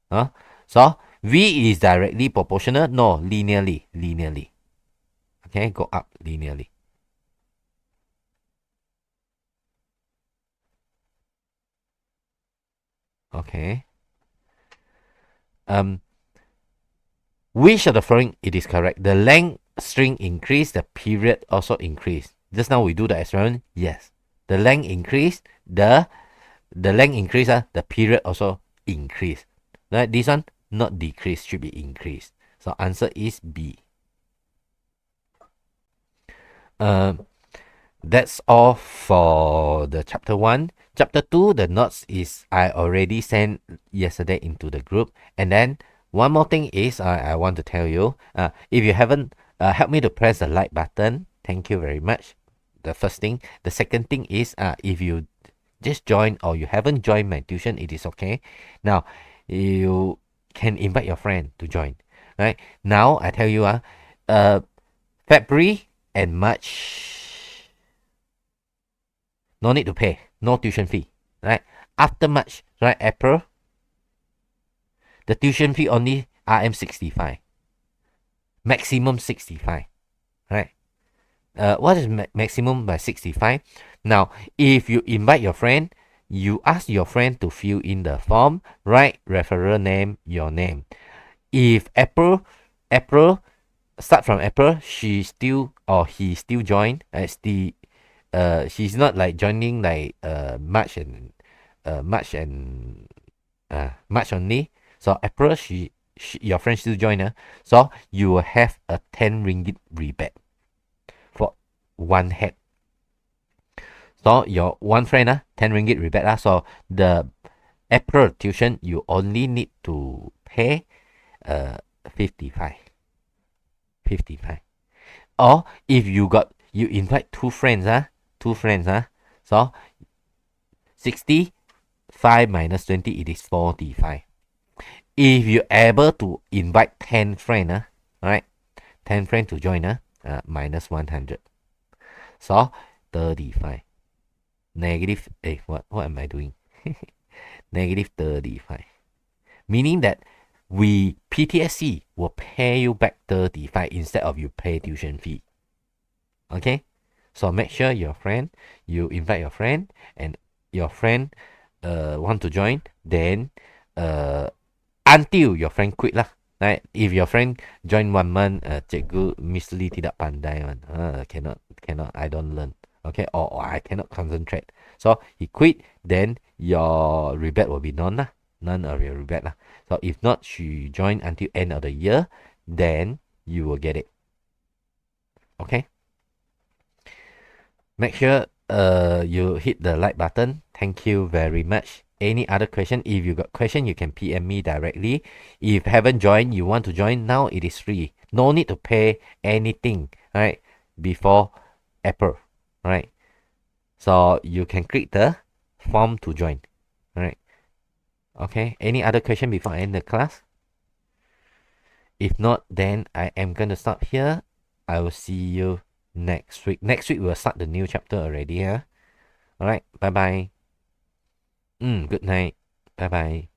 So V is directly proportional. No, linearly. Okay, go up linearly. Okay. Which of the following it is correct? The length string increase, the period also increase. Just now we do the experiment. Yes. The length increase, the length increase, the period also increase. Right? This one not decrease, should be increased. So answer is B. That's all for the chapter 1. Chapter 2, the notes is I already sent yesterday into the group. And then one more thing is I want to tell you, if you haven't help me to press the like button, thank you very much. The first thing. The second thing is if you just join or you haven't joined my tuition, it is okay. Now you can invite your friend to join. Right? Now I tell you February and March, no need to pay, no tuition fee. Right? After March, right, April, the tuition fee only RM65. Maximum 65. Right? What is maximum by 65? Now, if you invite your friend, you ask your friend to fill in the form, write referral name, your name. If April, start from April, she still or he still join, she's not like joining like March only. So April, she your friend still join. So you will have a 10 ringgit rebate for one head. So your one friend 10 ringgit rebate. So the April tuition you only need to pay 55. Or if you invite two friends, so 65 minus 20, it is 45. If you're able to invite 10 friends, right? 10 friends to join, minus 100. So 35. Negative, what am I doing? Negative 35. Meaning that PTSC will pay you back 35 instead of you pay tuition fee. Okay? So make sure you invite your friend, and your friend want to join, then until your friend quit lah. Right? If your friend join 1 month, cikgu Mr.Lee tidak pandai one. Cannot, I don't learn. Okay? Or I cannot concentrate. So he quit, then your rebate will be none lah. None of your rebate lah. So if not, you join until end of the year, then you will get it. Okay. Make sure you hit the like button. Thank you very much. Any other question? If you got question, you can PM me directly. If haven't joined, you want to join now, it is free. No need to pay anything, right? Before April, right? So you can click the form to join, right? Okay. Any other question before I end the class? If not, then I am gonna stop here. I will see you next week. Next week we'll start the new chapter already, huh? Alright, bye bye. Good night. Bye bye.